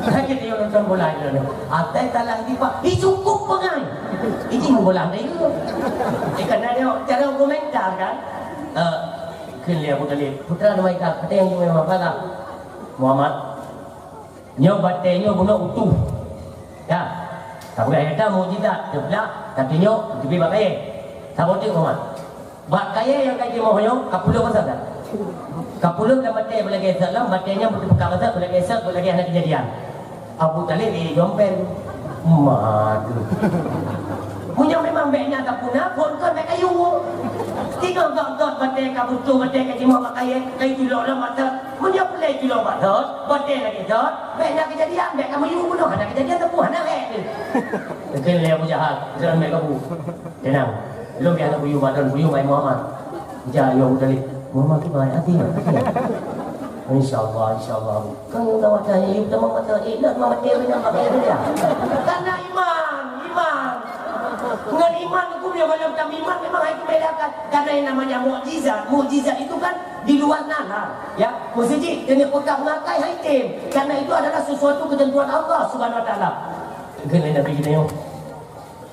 sakit dia nonton bola ni atai talang tiba cukup pengai ini bola dia kerana dia cara komentar kan Kali Abu Talib putra mereka kata yang memang kata Muhammad nyo batenya guna utuh ya tak boleh ada mukjizat teblak tapi nyo lebih baik sabot Muhammad bak kaya yang kaji mohonyo kapuluh pasal dah kapuluh dan batai boleh gesek lah batenya betul perkara pasal boleh gesek boleh lagi ada kejadian Abu Talib jompen madu punya memang baiknya tak punah pun kan baik kayu tiga gak batai kabutuh batai kaji mohon kaya kayu julok lah mata punya pelai julok batas batai lagi jod baiknya kejadian baik kamu yu pun ada kejadian tak puan nak baik Kali Abu Jahal jangan baik kamu tenang belum biar nak buyu badan buyu baik Muhammad jangan Abu Talib Muhammad tu baik hati InsyaAllah kan yang dah wajahnya you tak mata nak mati dengan pakai dia karena iman dengan iman aku dia kalau tak iman memang itu bedakan karena yang namanya mukjizat itu kan di luar nalar ya mesti kena pegang makai haitim karena itu adalah sesuatu ketentuan Allah Subhanahu wa taala kena Nabi kita yo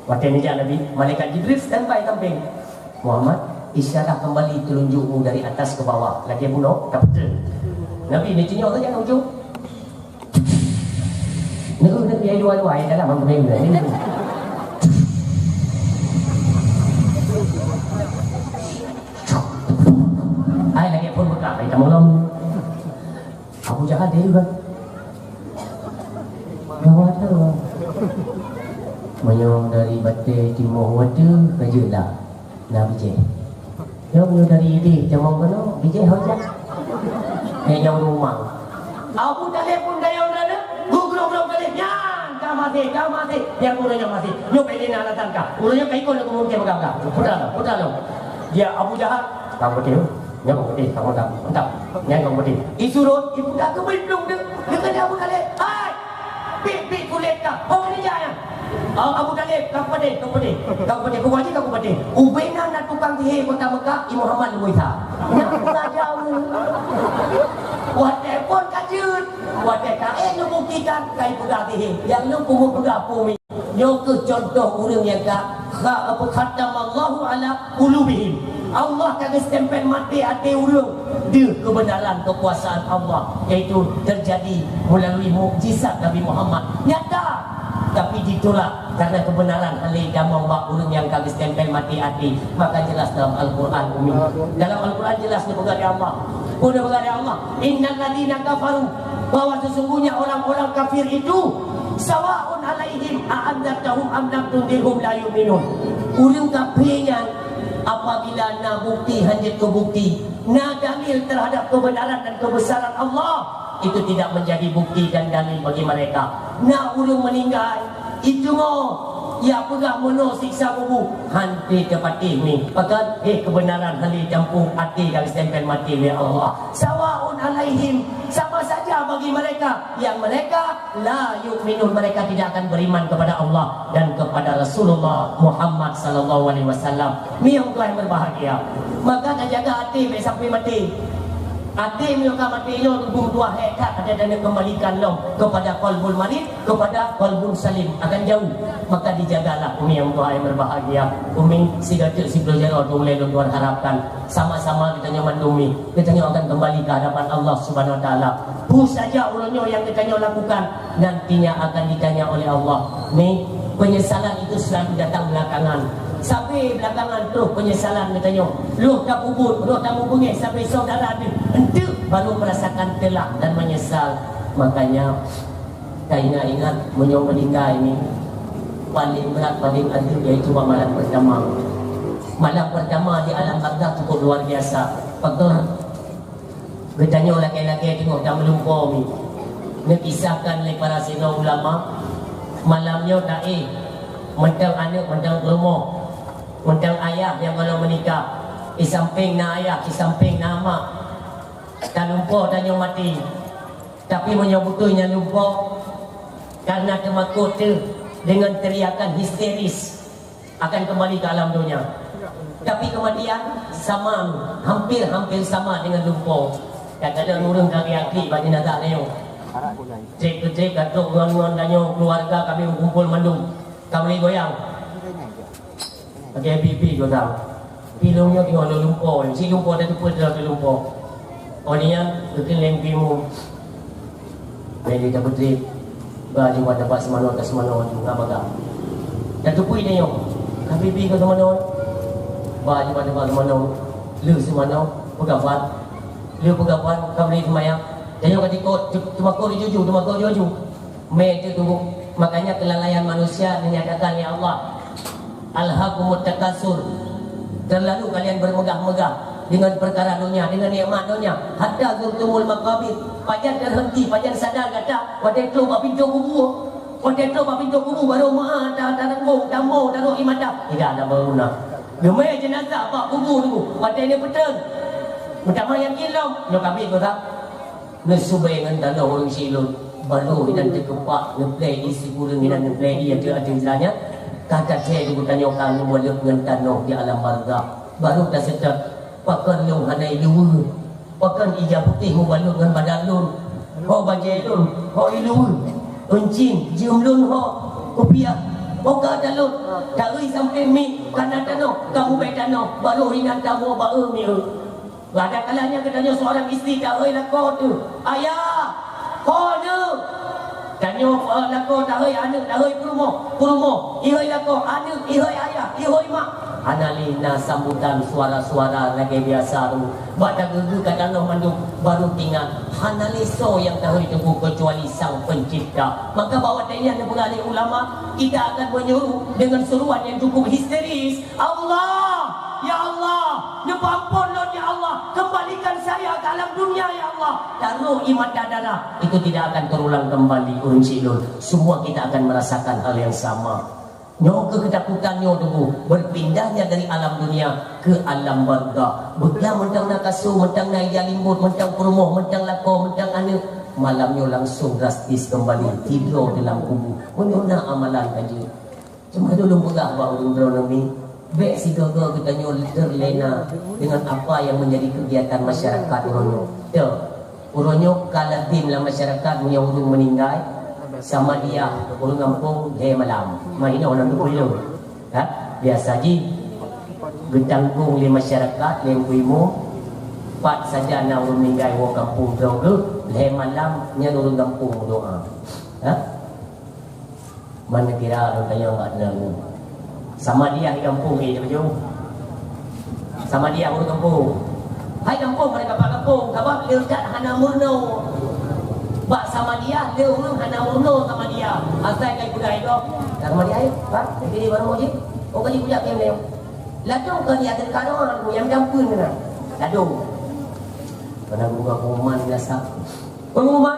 waktu ni Nabi malaikat Jibril standby samping Muhammad isyarat kembali telunjukmu dari atas ke bawah lagi bunuh tak betul Nabi ni tunjuk saja nak ujung nak biar dua-dua yang dalam mampu ni ai lagi pun bekak ai tamolong Abu Jahal dia juga gawat tu menyong dari batai timur wada kerja lah nak bijak dia menyong dari ide jamang kono bijak hojak yang rumah Abu Talib pun gaya orang gugur Talib yan kau masih yang urangnya masih nyok elina ala tangka urangnya kai kon aku mungkin bagak putra lo dia Abu Jahal kamu betul yang betul kamu tak mantap yang betul isurut ibu dah kebelum dia kena Abu Talib hai pi kulit kah oh ni jaya Abu Talib kau pede kau wajib ubena nak tukang dihe kota Mekah Muhammad Muisa nak saja wadah pun kajut wadah kain lu buktikan kai budak dihe yang lu budak pumi yo ke contoh orang yang apa khatamallahu ala qulubihim Allah kagak stempel mati hati orang dia kebenaran kekuasaan Allah iaitu terjadi melalui mukjizat Nabi Muhammad nyata tapi ditolak karena kebenaran halih dan membak urang yang kagis tempel mati hati. Maka jelas dalam Al-Quran umi. Dalam Al-Quran jelas dibegari Allah. Udah begari Allah. Innal ladzina kafaru, bahwa sesungguhnya orang-orang kafir itu sawaun alaihim a'adzatahum am lam tundirhum la yu'minun. Urang kafirnya apabila na bukti hanya ke bukti, na dalil terhadap kebenaran dan kebesaran Allah, itu tidak menjadi bukti dan dalil bagi mereka. Na urang meninggal itu mo ya pegang mono siksa bubu hanti tepatih ni pakat kebenaran hali campur hati kali stempel mati ya Allah. Sawaun alaihim, sama saja bagi mereka yang mereka la yu'minun, mereka tidak akan beriman kepada Allah dan kepada Rasulullah Muhammad sallallahu alaihi wasallam. Ni yang Tuhan berbahagia. Maka nak jaga hati sampai mati. Hati mereka mati lo tunggu dua hekat ada dan kembalikan lo kepada qalbul marid, kepada qalbul salim, akan jauh. Maka dijagalah umi yang Tuhan yang berbahagia. Umi si gacil si belajar boleh Tuhan harapkan sama-sama kita mandumi, kita akan kembali ke hadapan Allah Subhanahu wa taala. Bu saja ulunyo yang kita lakukan nantinya akan ditanya oleh Allah. Ni penyesalan itu selalu datang belakangan. Sampai belakangan tu penyesalan katanya. Lu tak bubut, lu tak hubungi sampai saudara dia. Ente baru merasakan telah dan menyesal. Makanya kita ingat menyong meninggal ini paling berat, paling adil iaitu malam pertama. Malam pertama di alam barzakh cukup luar biasa. Pernah bertanya laki-laki tengok dah melumpur ni. Nakisahkan oleh para senior ulama malamnya tak mentang anak, mentang rumah, mentang ayah yang kalau menikah, di samping na ayah, di samping na mak, tak lumpur dan yang mati. Tapi menyebutnya lumpur karena kemakut dengan teriakan histeris akan kembali ke alam dunia. Tapi kemudian sama, hampir sama dengan lumpur. Kadang-kadang orang kaki-kaki bagi nazar leong. Cek-cek katuk ngon-ngon danyo keluarga kami kumpul mandung. Kami goyang. Pakai pipi kau tahu. Pilungnya tengok ada lumpur. Si lumpur dah tumpul dalam lumpur. Oh ni yang kekeleng pimu. Jadi tak betul. Baju buat dapat semano tak semano tu ngapa tak. Dah tumpul dia yo. Kau pipi kau semano. Baju buat dapat semano. Lu semano pegawat. Lu pegawat kau beli semayang. Jangan ketika cuma kau jujur. Mereka tunggu. Makanya kelalaian manusia dinyatakan ya Allah, alhaqumut takasur. Terlalu kalian bermegah-megah dengan perkara dunia, dengan nikmat dunia. Hatta zurtumul maqabir. Pajan terhenti, pajan sadar kata, wadai tu bab pintu kubur. Wadai tu bab pintu kubur baru maa tak tanggung, tak mau taruh imadah. Tidak ada berguna. Gemai jenazah bab kubur tu. Wadai ni betul. Minta mak yakin lo. Yo kami tu tak. Nesubai dengan tanah orang silun. Baru dan terkepak ngeplay isi kurang dan ngeplay dia ada jelasnya. Kata saya juga tanya orang yang dengan tanah di alam barzakh. Baru dah sedap pakan long hanai dua. Pakan ija putih mubalun dengan badan lun. Ho bajai lun, ho ilun. Uncin, jium lun ho kopiah. Ho ka dalun. Dari sampai mi kanan tanah, kamu baik tanah. Baru ringan tamu bae mi. Ada kalanya katanya seorang isteri tak hei lakau tu. Ayah, kau tu. Tanya lakau tak hei anak, tak hei perumoh. Ihoi lakau, anak, ihoi ayah, ihoi mak. Analina sambutan suara-suara lagi biasa tu. Baca geger kat dalam mandung baru tinggal. Hanaliso yang tak hei tunggu kecuali sang pencipta. Maka bahawa tanya ada pengalih ulama, kita akan menyuruh dengan seruan yang cukup histeris. Allah! Ya Allah, ampun lo ya Allah, kembalikan saya ke alam dunia ya Allah. Taruh iman darah itu tidak akan terulang kembali uncilun. Semua kita akan merasakan hal yang sama. Nyo ketakutannya tunggu berpindahnya dari alam dunia ke alam barzakh. Belah mentang nak kasu, mentang nak jalimbut, mentang perumoh, mentang lako, mentang anak. Malamnya langsung drastis kembali tidur dalam kubur. Menyona amalan aja. Cuma dulu pegah bawa orang ni. Baik si gagal kita terlena dengan apa yang menjadi kegiatan masyarakat uronyo. Tu, uronyo kalatim lah masyarakat punya orang meninggal sama dia orang kampung dia malam. Main orang tu punya. Biasa je bertanggung le masyarakat le kuimo pat saja na orang meninggal orang kampung tu le malam nya orang kampung doa. Mana kira orang tanya enggak ada. Sama dia di kampung ni macam sama dia orang kampung. Hai kampung mereka pak kampung, kabak dia kat hana murno. Bak sama dia, dia urang hana murno sama dia. Asal kai budai tu. Sama dia, pak, dia baru moji. Oh kali budak game ni. Ladung ke dia terkadang aku yang campur ni. Ladung. Pada bunga pengumuman biasa. Pengumuman.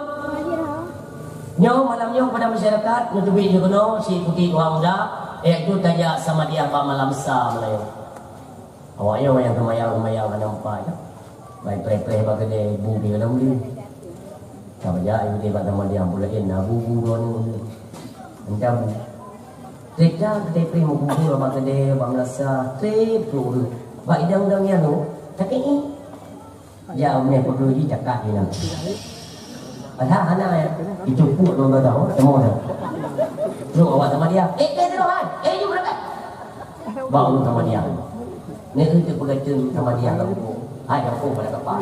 Nyo malamnya pada masyarakat nutubi je kono si putih tua muda iaitu tanya sama dia apa malam sa Melayu. Awaknya yang kemayang ada empat. Baik pre-pre bagade bubi dalam ni. Sama dia ibu dia pada dia bulain bubu don. Macam Sejak kita pergi mengumpul abang kedai, abang Melasa, trip baik dang yang tu, tapi ni, jauh ni perlu dicakap ni nak. Padahal anak ya, itu pun orang tahu, semua dah. Terus awak sama dia, terus you berangkat. Bawa sama dia. Ni kita pergi sama dia kampung. Hai kampung pada kapal.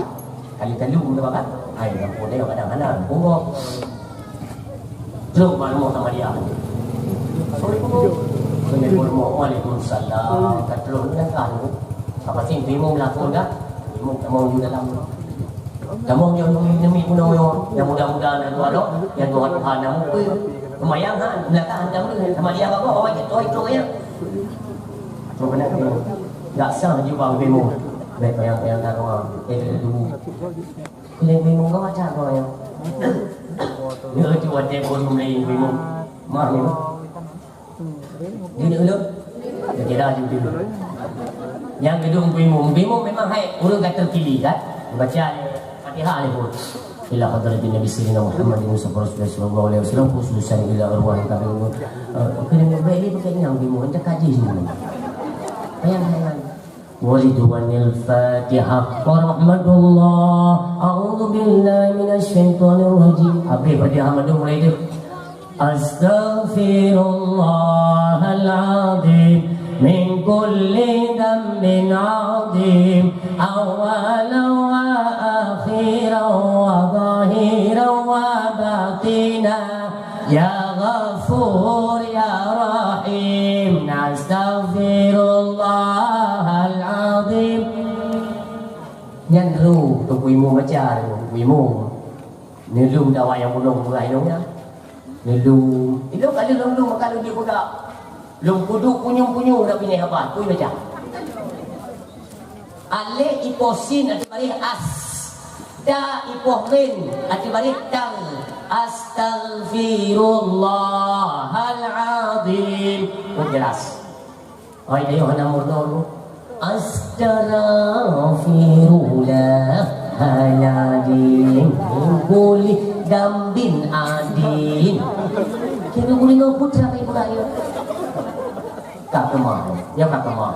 Kali-kali kita makan. Hai kampung dia kadang-kadang bungo. Terus malu sama dia. Assalamualaikum Waalaikumsalam. Katlon dah kan. Apa sih bingung lah pun dah. Bingung mau juga dalam. Kamu yang demi puno yang mudah-mudahan dan doa yang doa Tuhan yang mungkin kemayang kan belakang kamu sama dia apa awak itu ya. So benar ke? Tak sah juga bingung. Baik yang taruh dulu. Pilih bingung kau macam kau yang. Dia cuba telefon mulai bingung. Mah ni. Dia dulu. Dia kira juga. Yang gedung bingung memang hai urang kata pilih kan. Baca Fatihah ni pun. Ila hadratin Nabi Sayyidina Muhammad sallallahu alaihi wasallam khususan ila arwah kami. Kena baik ni pakai yang bingung tak kaji semua. Ayang. ورضوان الفاتحة ورحمة الله أعوذ بالله من الشيطان الرجيم Habis Fatihah madu mulai dia Astaghfirullahal-azim min kulli dhanbin 'azim awwalan wa akhiran wa zahiran wa batinan ya ghafur ya rahim nastaghfirullahal-azim Nhân lưu tụi quy mô mà cha quy mô nếu lưu đã vậy yang belum mulai dong ya nếu itu kalau lu kalau dia budak lu kudu punyung dah punya apa kui baca ale iposin ati bari as da ipohmin ati bari tang astaghfirullahal-azim jelas oh ini yang nomor 2 Astaghfirullahaladzim Boleh dambin adin Kira boleh ngau putra kayak beraya Tak kemah Ya tak kemah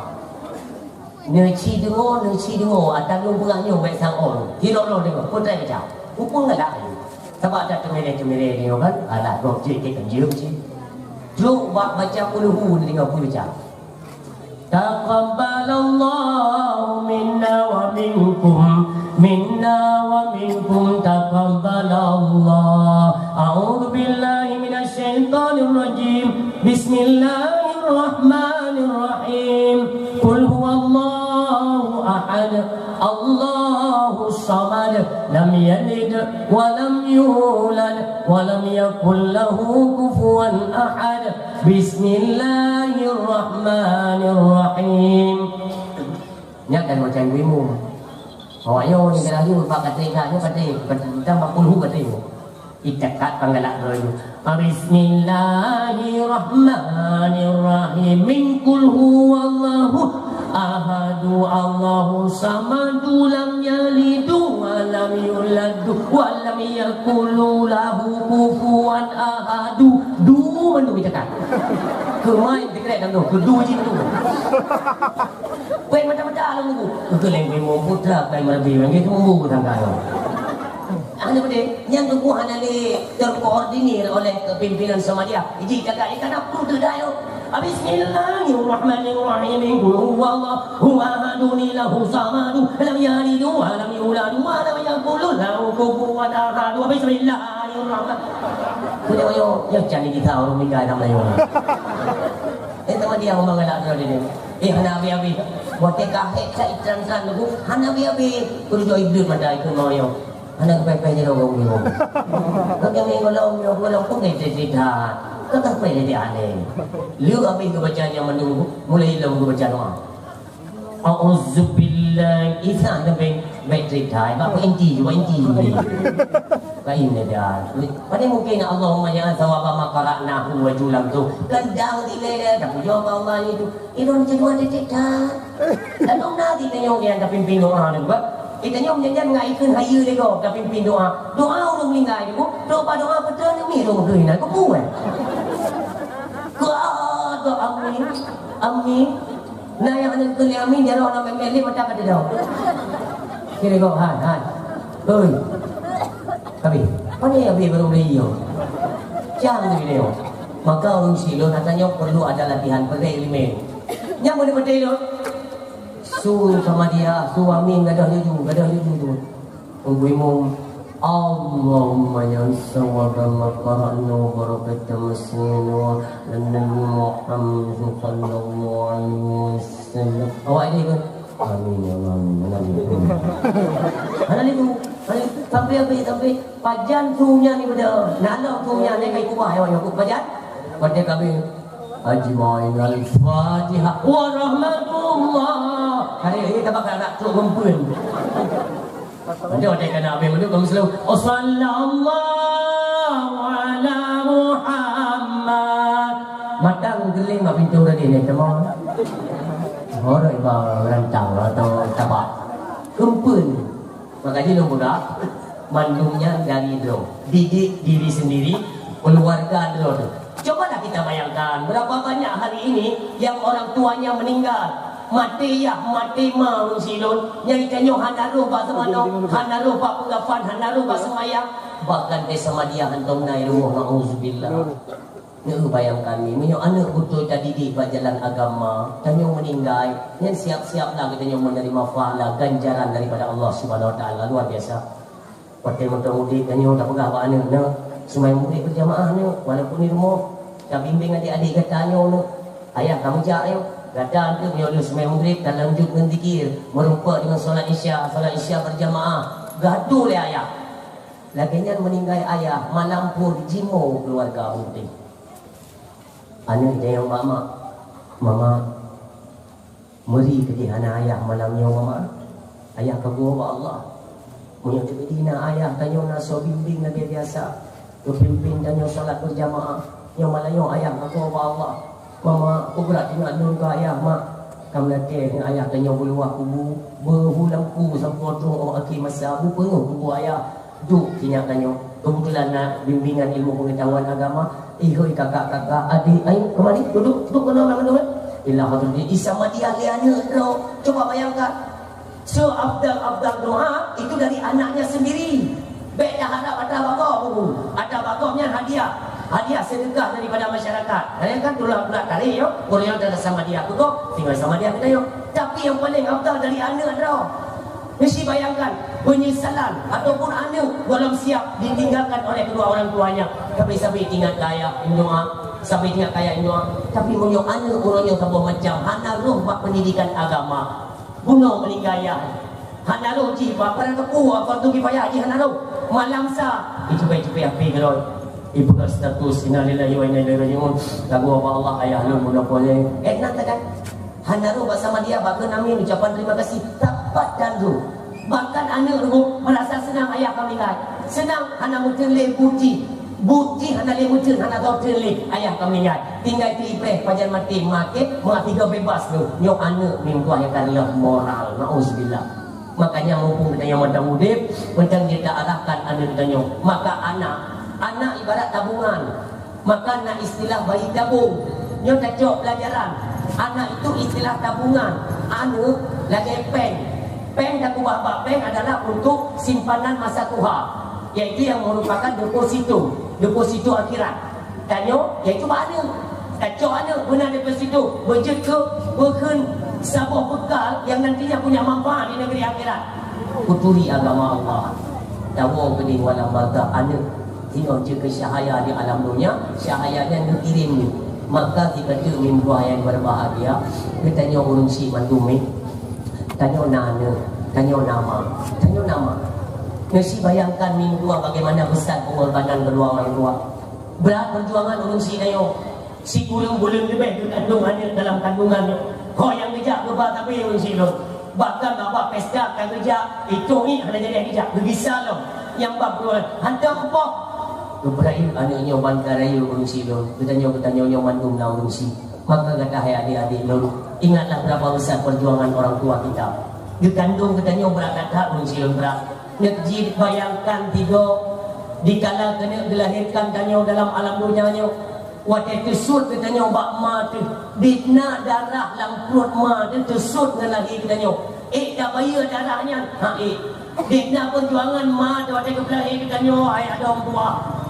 Neci dengo Atas lu beranya Baik sang orang Kira lu dengo Putra macam Upung tak ada Sebab ada cemere ni kan Alah Rok cik Kita jauh cik Jauh baca puluhu Dengar puluh macam Taqabbalallahu minna wa minkum taqabbalallah A'udzu billahi minasy syaithanir rajim Bismillahirrahmanirrahim Qul huwallahu ahad Allahu samad lam yalid wa lam yulad wa lam yakul lahu kufuwan ahad Bismillahirrahmanirrahim Nhắc đến một tranh quý mù Hỏi vô những cái đó như Phật kata ikan Như kata kita makuluh kata itu Itakat panggalak roy Bismillahirrahmanirrahim Min kul huwallahu ahadu Allahu samadu lam yalidu wa lam yuladu wa lam yakulu lahu kufuwan ahadu Du mana itakat Kemai dekat dalam tu kedua je tu Wei macam-macam lah munggu Betul yang memang putra Kai merabi Yang itu munggu tangga Hanya pada Yang Tuhan ini terkoordinir oleh kepimpinan sama dia Iji jaga ikan aku terdayu Bismillahirrahmanirrahim Qul huwallahu ahadun lahu samadu lam yalid wa lam yulad wa lam yakul lahu kufuwan ahad Bismillahirrahmanirrahim Kuda ayo Ya cari kita orang meninggal dalam Melayu. Sama dia orang mengelak dia. Hana abi-abi. Buat kahek saya terang-terang dulu. Hana abi-abi. Kudu jauh iblis mata itu mau yang. Hana kepai-pai je orang ni. Kau yang kalau pun cerita. Kau tak payah jadi aneh. Lu abi ke bacaan yang menunggu. Mulai hilang ke bacaan doa. Auzubillah. Isa sampai baik cerita. Apa inti juga inti. Kain dia. Pada mungkin Allahumma ya sawaba maqara'nahu wa julam tu. Kendang dia dah puja Allah itu. Ilon cuma ada cerita. Dan nak kita nyong yang tapi pimpin doa ni buat. Kita nyong jangan ngaikan hayu dia kau tapi pimpin doa. Doa orang meninggal dia kau. Doa betul ni orang meninggal kau buat. Kau amin. Amin. Nah yang ada tu amin dia orang nak memilih macam kata dia. Kira kau han. Oi. Tapi, mana yang baru beli yo? Jangan beli yo. Maka orang silo katanya perlu ada latihan pakai ilmu. Yang boleh pakai lo. Su sama dia, su amin gadah jujur tu. Ungguimu Allahumma ya sawaba maqara'na wa barakatuh masnina dan Nabi Muhammad sallallahu alaihi wasallam. Awak ini kan? Amin ya Allah. Mana itu? Sampai pajan sunya ni benda. Nak sunya ni kai kubah yang aku pajan. Pada kami ajmain al-Fatihah wa rahmatullah. Hari ini tak bakal nak tu gempun. Macam ada kena ambil menu kamu selalu sallallahu ala Muhammad. Matang geling mak pintu tadi ni semua. Orang iba rancang atau tabak. Gempun. Makanya lo muda mandungnya dari lo, didik diri sendiri, keluarga lo. Cobalah kita bayangkan berapa banyak hari ini yang orang tuanya meninggal, mati mau silon, yang ikanyo hanaru pak semano, hanaru pak pengapan, hanaru pak semayang, bahkan desa dia hantum naik rumah nauzubillah. Neu bayangkan ni, menyo anak betul tadi di jalan agama, tanyo meninggal, yang siap-siaplah kita nyo menerima pahala ganjaran daripada Allah Subhanahu Wa Taala luar biasa. Pakai motor mudik tanyo tak pegang apa anak, no. Semua mudik berjamaah no, walaupun di rumah, tak bimbing adik-adik kata nyo no. Ayah kamu jak yo, kata tu nyo lu semua mudik dan lanjut dengan zikir, merumpa dengan solat Isya berjamaah, gaduh le ayah. Laginya meninggal ayah, malam pun jimo keluarga mudik. Anak dia yang mama meri ke dihana ayah malamnya mama. Ayah kagum Allah. Punya dina ayah tanyo na so bimbing na biasa. Tu pimpin tanyo salat berjamaah. Yang malamnya ayah kagum Allah. Mama aku berat dengan nun ke ayah mak. Kamu latih dengan ayah tanyo beluah kubu berhulamku sampai tu aki masa aku penuh kubu ayah. Duk tinyak tanyo. Kebetulan nak bimbingan ilmu pengetahuan agama. Hoi kakak-kakak, adik, ayo kemari, duduk kena nama-nama. Ila hadrati isama dia liana kau. Coba bayangkan. So afdal doa itu dari anaknya sendiri. Baik dah harap ada bapak buku. Ada bakapnya hadiah sedekah daripada masyarakat. Kalian kan tulang pula kali yo. Orang yang dah sama dia aku kok tinggal sama dia kita yo. Tapi yang paling afdal dari anak adalah mesti bayangkan penyesalan ataupun anak belum siap ditinggalkan oleh kedua orang tuanya. Tapi sampai tinggal kaya doa, sampai tinggal kaya doa. Tapi punya anak orangnya sama macam hana roh buat pendidikan agama. Bunga meninggal ya. Hana roh jiwa pada kepu apa tu kifayah haji hana roh. Malam sa itu baik api kalau ibu kat status innalillahi wa inna ilaihi rajiun. Lagu apa Allah ayah lu mudah boleh. Nanti kan hana roh bersama dia bahkan amin ucapan terima kasih tapat dan roh. Bahkan anak lu merasa senang ayah kami kan. Senang hana muteleh Buti hana le mutel hana tahu teleh ayah kami kan. Tinggal pilih pajan mati market tiga bebas tu. Nyok anak minggu yang kan moral. Nauzubillah. Makanya mumpung kita yang mata mudib, macam dia tak arahkan anak kita nyok. Maka anak ibarat tabungan. Maka nak istilah bayi tabung. Nyok tak cok pelajaran. Anak itu istilah tabungan. Anak lagi pen. Pen tak kubah pen adalah untuk simpanan masa tua. Iaitu yang merupakan deposito akhirat. Tanyo iaitu mana? Kacau mana benar deposito berjet ke berken sebuah bekal yang nantinya punya manfaat di negeri akhirat. Puturi agama Allah. Tahu benih wala baga anak tengok je ke cahaya di alam dunia, cahayanya dikirim ni. Maka kita tu mimpi yang berbahagia. Dia tanya urung si mandumi, tanya nana, tanya nama. Nasi bayangkan minggu bagaimana besar pengorbanan kedua orang tua. Berat perjuangan urung si tanya. Si kurang bulan lebih tu kandungannya dalam kandungannya. Kau yang kerja berapa tapi urung si lo. Bahkan bapak pesta kan kerja itu ni ada jadi kerja bergisah lo. Yang bab keluar hantar apa? Ibrahim anaknya bangkaraya urungsi lo. Bertanya yang mandum na urungsi. Maka kata hai adik-adik lo, ingatlah berapa besar perjuangan orang tua kita. Dia kandung katanya berat tak urungsi lo berat. Nekji bayangkan tiga dikala kena dilahirkan tanya dalam alam dunianya. Waktu tersud katanya bak ma tu dikna darah lang perut ma tu tersud ngelahir katanya. Dah bayar darahnya. Dikna perjuangan ma tu waktu kelahir katanya ai ada orang tua.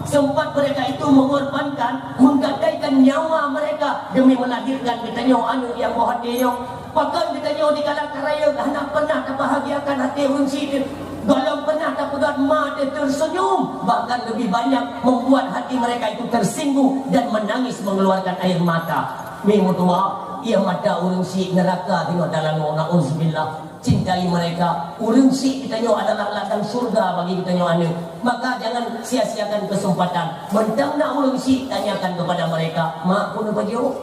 Sempat mereka itu mengorbankan, menggadaikan nyawa mereka demi melahirkan katanya anak yang bahagia. Bahkan katanya di kalangan raya hendak pernah terbahagiakan hati urungsi itu. Kalau pernah tak pegat mak dia tersenyum, bahkan lebih banyak membuat hati mereka itu tersinggung dan menangis mengeluarkan air mata. Memang tua, ia mata urungsi neraka tengok dalam na'udzubillah. Cintai mereka. Urungsi kita nyo adalah ladang surga bagi kita nyo anak. Maka jangan sia-siakan kesempatan. Mentang nak urungsi, tanyakan kepada mereka. Mak pun apa jauh?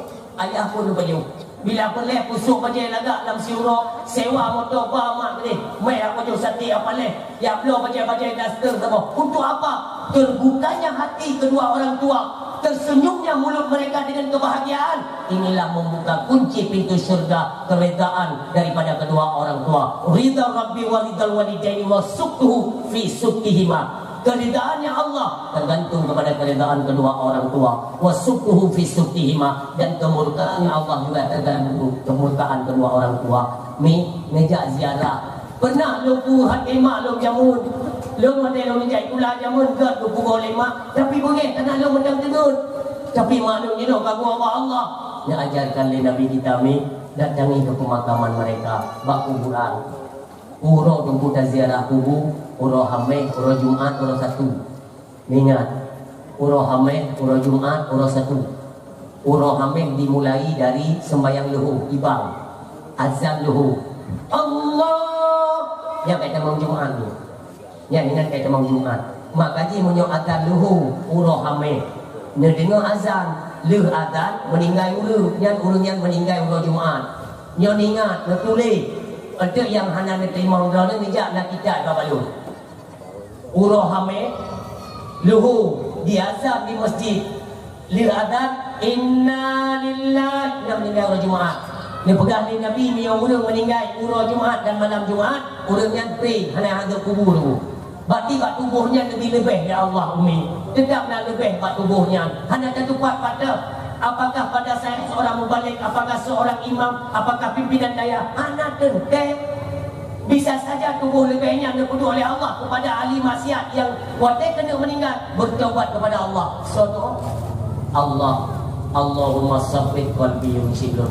Ayah pun apa jauh? Bila boleh pusuk bajai lagak dalam siuro, sewa motor apa mak ni? Mai apa jauh sati apa leh? Ya belum bajai-bajai daster semua. Untuk apa? Terbukanya hati kedua orang tua, tersenyumnya mulut mereka dengan kebahagiaan. Inilah membuka kunci pintu syurga, keredaan daripada kedua orang tua. Ridha Rabbi wa ridal walidaini wa suktuhu fi suktihima. Keredaannya Allah tergantung kepada keredaan kedua orang tua. Wa suktuhu fi suktihima. Dan kemurkaannya Allah juga tergantung kemurkaan kedua orang tua. Ngejak ziarah. Pernah lupu hati mak lu jamun. Lu ada lu ngejak pula jamun ke lupu boleh mak. Tapi boleh kerana lu mendang tenun. Tapi mak lu ni kagu Allah. Yang ajarkan oleh Nabi kita datangi ke pemakaman mereka, bak kuburan. Uro tunggu ziarah kubur, uro hamil, uro Jumat, uro satu. Ingat, uro hamil, uro Jumat, uro satu. Uro hamil dimulai dari sembahyang luhur, ibang, azan luhur. Allah, yang kata mau Jumat ni, yang ingat kata mau Jumat. Mak kaji munyo azan luhur, uro hamil. Dengar azan. Leh adan meninggal ulu, yang urunyan meninggal ulu Jumat. Nyon ingat, tertulis. Ada yang hana terima ulu ni jak nak kita apa balu. Ulu hamil, luhu diazab di masjid. Leh adan, inna lillahi yang meninggal ulu Jumat. Ni pegang ni Nabi yang urung meninggal ulu Jumat dan malam Jumat, urunyan pergi hana ada kubur tu. Berarti bak tubuhnya lebih-lebih ya Allah umi. Tetaplah lebih bak tubuhnya. Hanya tertupat pada apakah pada saya seorang mubalik, apakah seorang imam, apakah pimpinan daya. Anak tentu bisa saja tubuh lebihnya diputus oleh Allah kepada ahli maksiat yang watak kena meninggal bertaubat kepada Allah. Suatu Allahumma sabbit qalbi yusilun.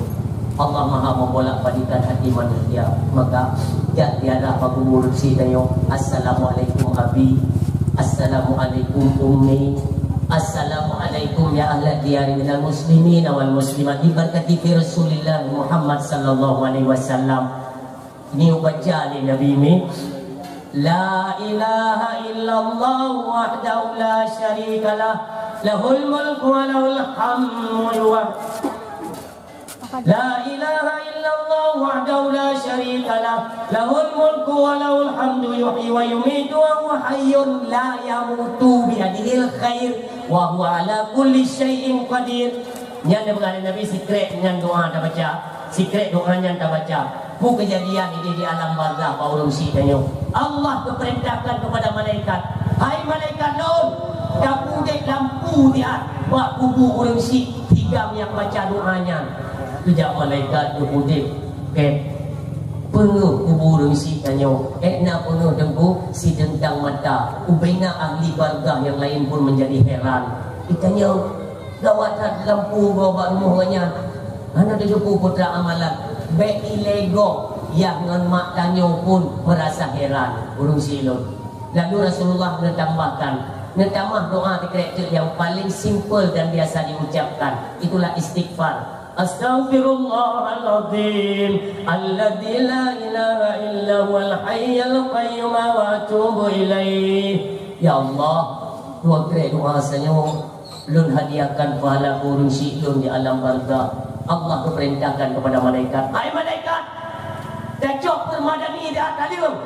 Allah maha membolak-balikan hati manusia. Maka tiada apa kubur si tayo. Assalamualaikum abi, assalamualaikum ummi, assalamualaikum ya ahla diyari minal muslimin wal muslimat berkati fi Rasulillah Muhammad sallallahu alaihi wasallam. Ini baca li Nabi mi. La ilaha illallah wahdahu la syarikalah, lahul mulku wa lahul hamdu wa La ilaha illallah wahdahu la syarika lah, lahul mulku wa lahul hamdu yuhyi wa yumiitu wa huwa hayyun la yamutu bi yadihil khair wa huwa ala kulli syai'in qadir. Yang dia berkata Nabi secret dengan doa dah baca, secret doanya dah baca. Bu kejadian ini di alam barzah Pak Urungsi tanya. Allah perintahkan kepada malaikat, hai malaikat Nun, dah pudek lampu dia buat kubur Urungsi, tiga yang baca doanya. Sejak malaikat berpudik penuh kubur si tanyo nak penuh dengku si dendang mata ubina ahli warga yang lain pun menjadi heran. Ditanya gawat lampu bawa rumahnya mana ada jumpa putra amalan baik ilego yang dengan mak tanyo pun merasa heran urung silun. Lalu Rasulullah menambahkan Netamah doa tekretik yang paling simple dan biasa diucapkan. Itulah istighfar. Astaghfirullahaladzim alladzi la ilaha illa huwal hayyul qayyum wa atubu ilaih. Ya Allah, dua doa senyum lun hadiahkan pahala urun syidun di alam barzah. Allah perintahkan kepada malaikat, hai malaikat, dajok permadani dah talim.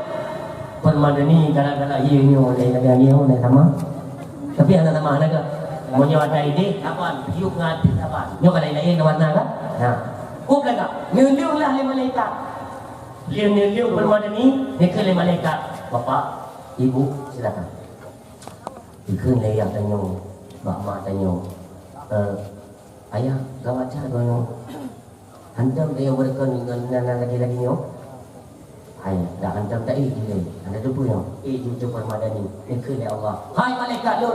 Permadani kadang-kadang ieu oleh negara oleh sama. Tapi anak sama anak ke monyo ada ide kapan yuk ngati kapan nyo kada lain warna kan nah up laga nyunjung lah le malaikat nyunjung permadani ke le malaikat bapak ibu silakan ikun le yang tanyo bak mak tanyo ayah gawat cha dono hantam dia berkon dengan lagi nyo ayah dah hantam tak le anda tu punya jujur permadani ke le Allah hai malaikat lu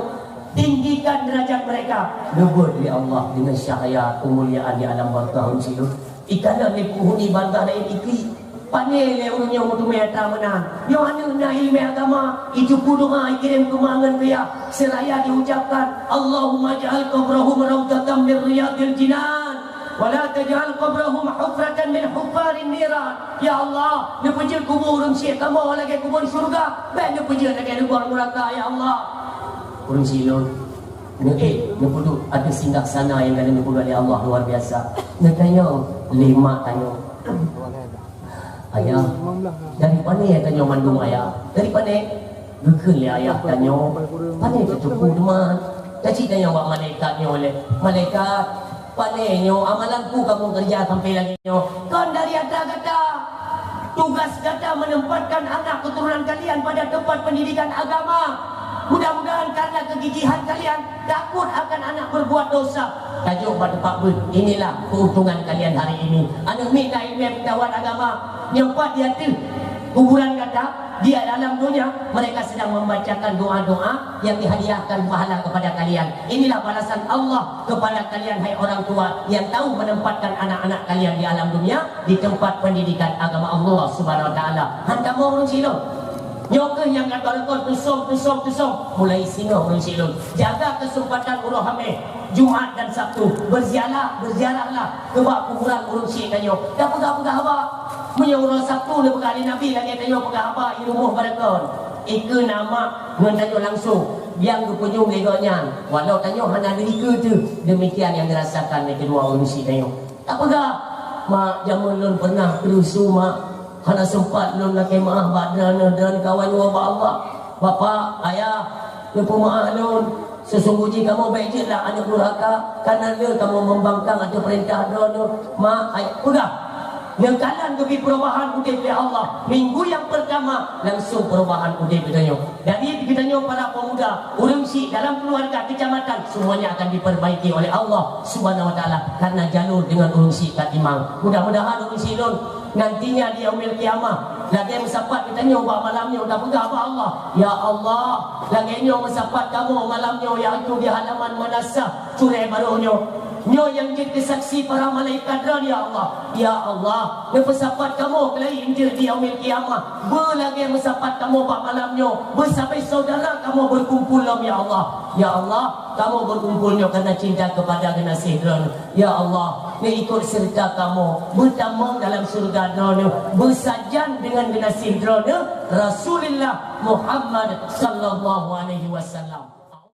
tinggikan derajat mereka. Nubur di Allah dengan syahaya kemuliaan di alam barzah silu. Ikana ni puhuni bangga lain ikli. Panel le urunnya mutu meta menan. Yo anu na ilmu agama itu doa kirim kemangan dia seraya diucapkan Allahumma ja'al qabrahum rawdatan min riyadil jinan wa la taj'al qabrahum hufratan min hufarin niran. Ya Allah, ni puji kubur syekh kamu lagi kubur surga. Ben ni puji lagi kubur neraka ya Allah. Urung silon ni pudu ada singgah sana yang ada pudu oleh Allah luar biasa. Nak tanya lima tanya ayah dari mana ya tanya mandung ayah dari mana bukan le ayah tanya mana cukup teman cacik tanya buat malaikatnya oleh malaikat panenyo amalanku kamu kerja sampai lagi nyo kon dari ada kata tugas kata menempatkan anak keturunan kalian pada tempat pendidikan agama. Mudah-mudahan karena kegigihan kalian takut akan anak berbuat dosa. Tajuk pada Pak Bun, inilah keuntungan kalian hari ini. Anu minta ilmu pengetahuan agama, nyempat dia tu kuburan kata dia dalam dunia mereka sedang membacakan doa-doa yang dihadiahkan pahala kepada kalian. Inilah balasan Allah kepada kalian hai orang tua yang tahu menempatkan anak-anak kalian di alam dunia di tempat pendidikan agama Allah Subhanahu wa taala. Hantar mau urun silon. Nyoke yang kata rekod tusong mulai singa urun silon. Jaga kesempatan urun hamil Jumaat dan Sabtu berziarahlah ke bak kuburan urun syekh tanyo. Dah pegah-pegah apa? Punya urun Sabtu le pegah Nabi lagi tanyo pegah apa ilmu barakon. Ike nama ngan tanyo langsung yang ke penjung legonya. Walau tanyo hana derika tu demikian yang dirasakan oleh kedua urun syekh tanyo. Tak pegah mak jamun lun pernah kerusu mak hana sempat lun nak kemah badran dan kawan wa Allah. Bapa, ayah, lupa maaf lun. Sesungguhnya kamu baik je lah anak durhaka karena dia kamu membangkang atau perintah dono. Mak, ayah, udah. Nengkalan kepi perubahan udip oleh Allah. Minggu yang pertama langsung perubahan udip kita. Jadi kita para pemuda, urungsi dalam keluarga kecamatan semuanya akan diperbaiki oleh Allah Subhanahu wa taala karena jalur dengan urungsi katimang. Mudah-mudahan urungsi lun nantinya di yaumil kiamah lagi mensapat kita nyoba malamnya udah pegang apa Allah ya Allah lagi nyoba mensapat kamu malamnya yang itu di halaman manasah curai barunya nyo yang jadi saksi para malaikat dan ya Allah mensapat kamu kelai injil di yaumil kiamah berlagi mensapat kamu pak malamnya bersampai saudara kamu berkumpul ya Allah kamu berkumpulnya karena cinta kepada kekasih dan ya Allah ni ikut serta kamu bertamang dalam surga dan bersajan dengan kekasih dan Rasulullah Muhammad sallallahu alaihi wasallam.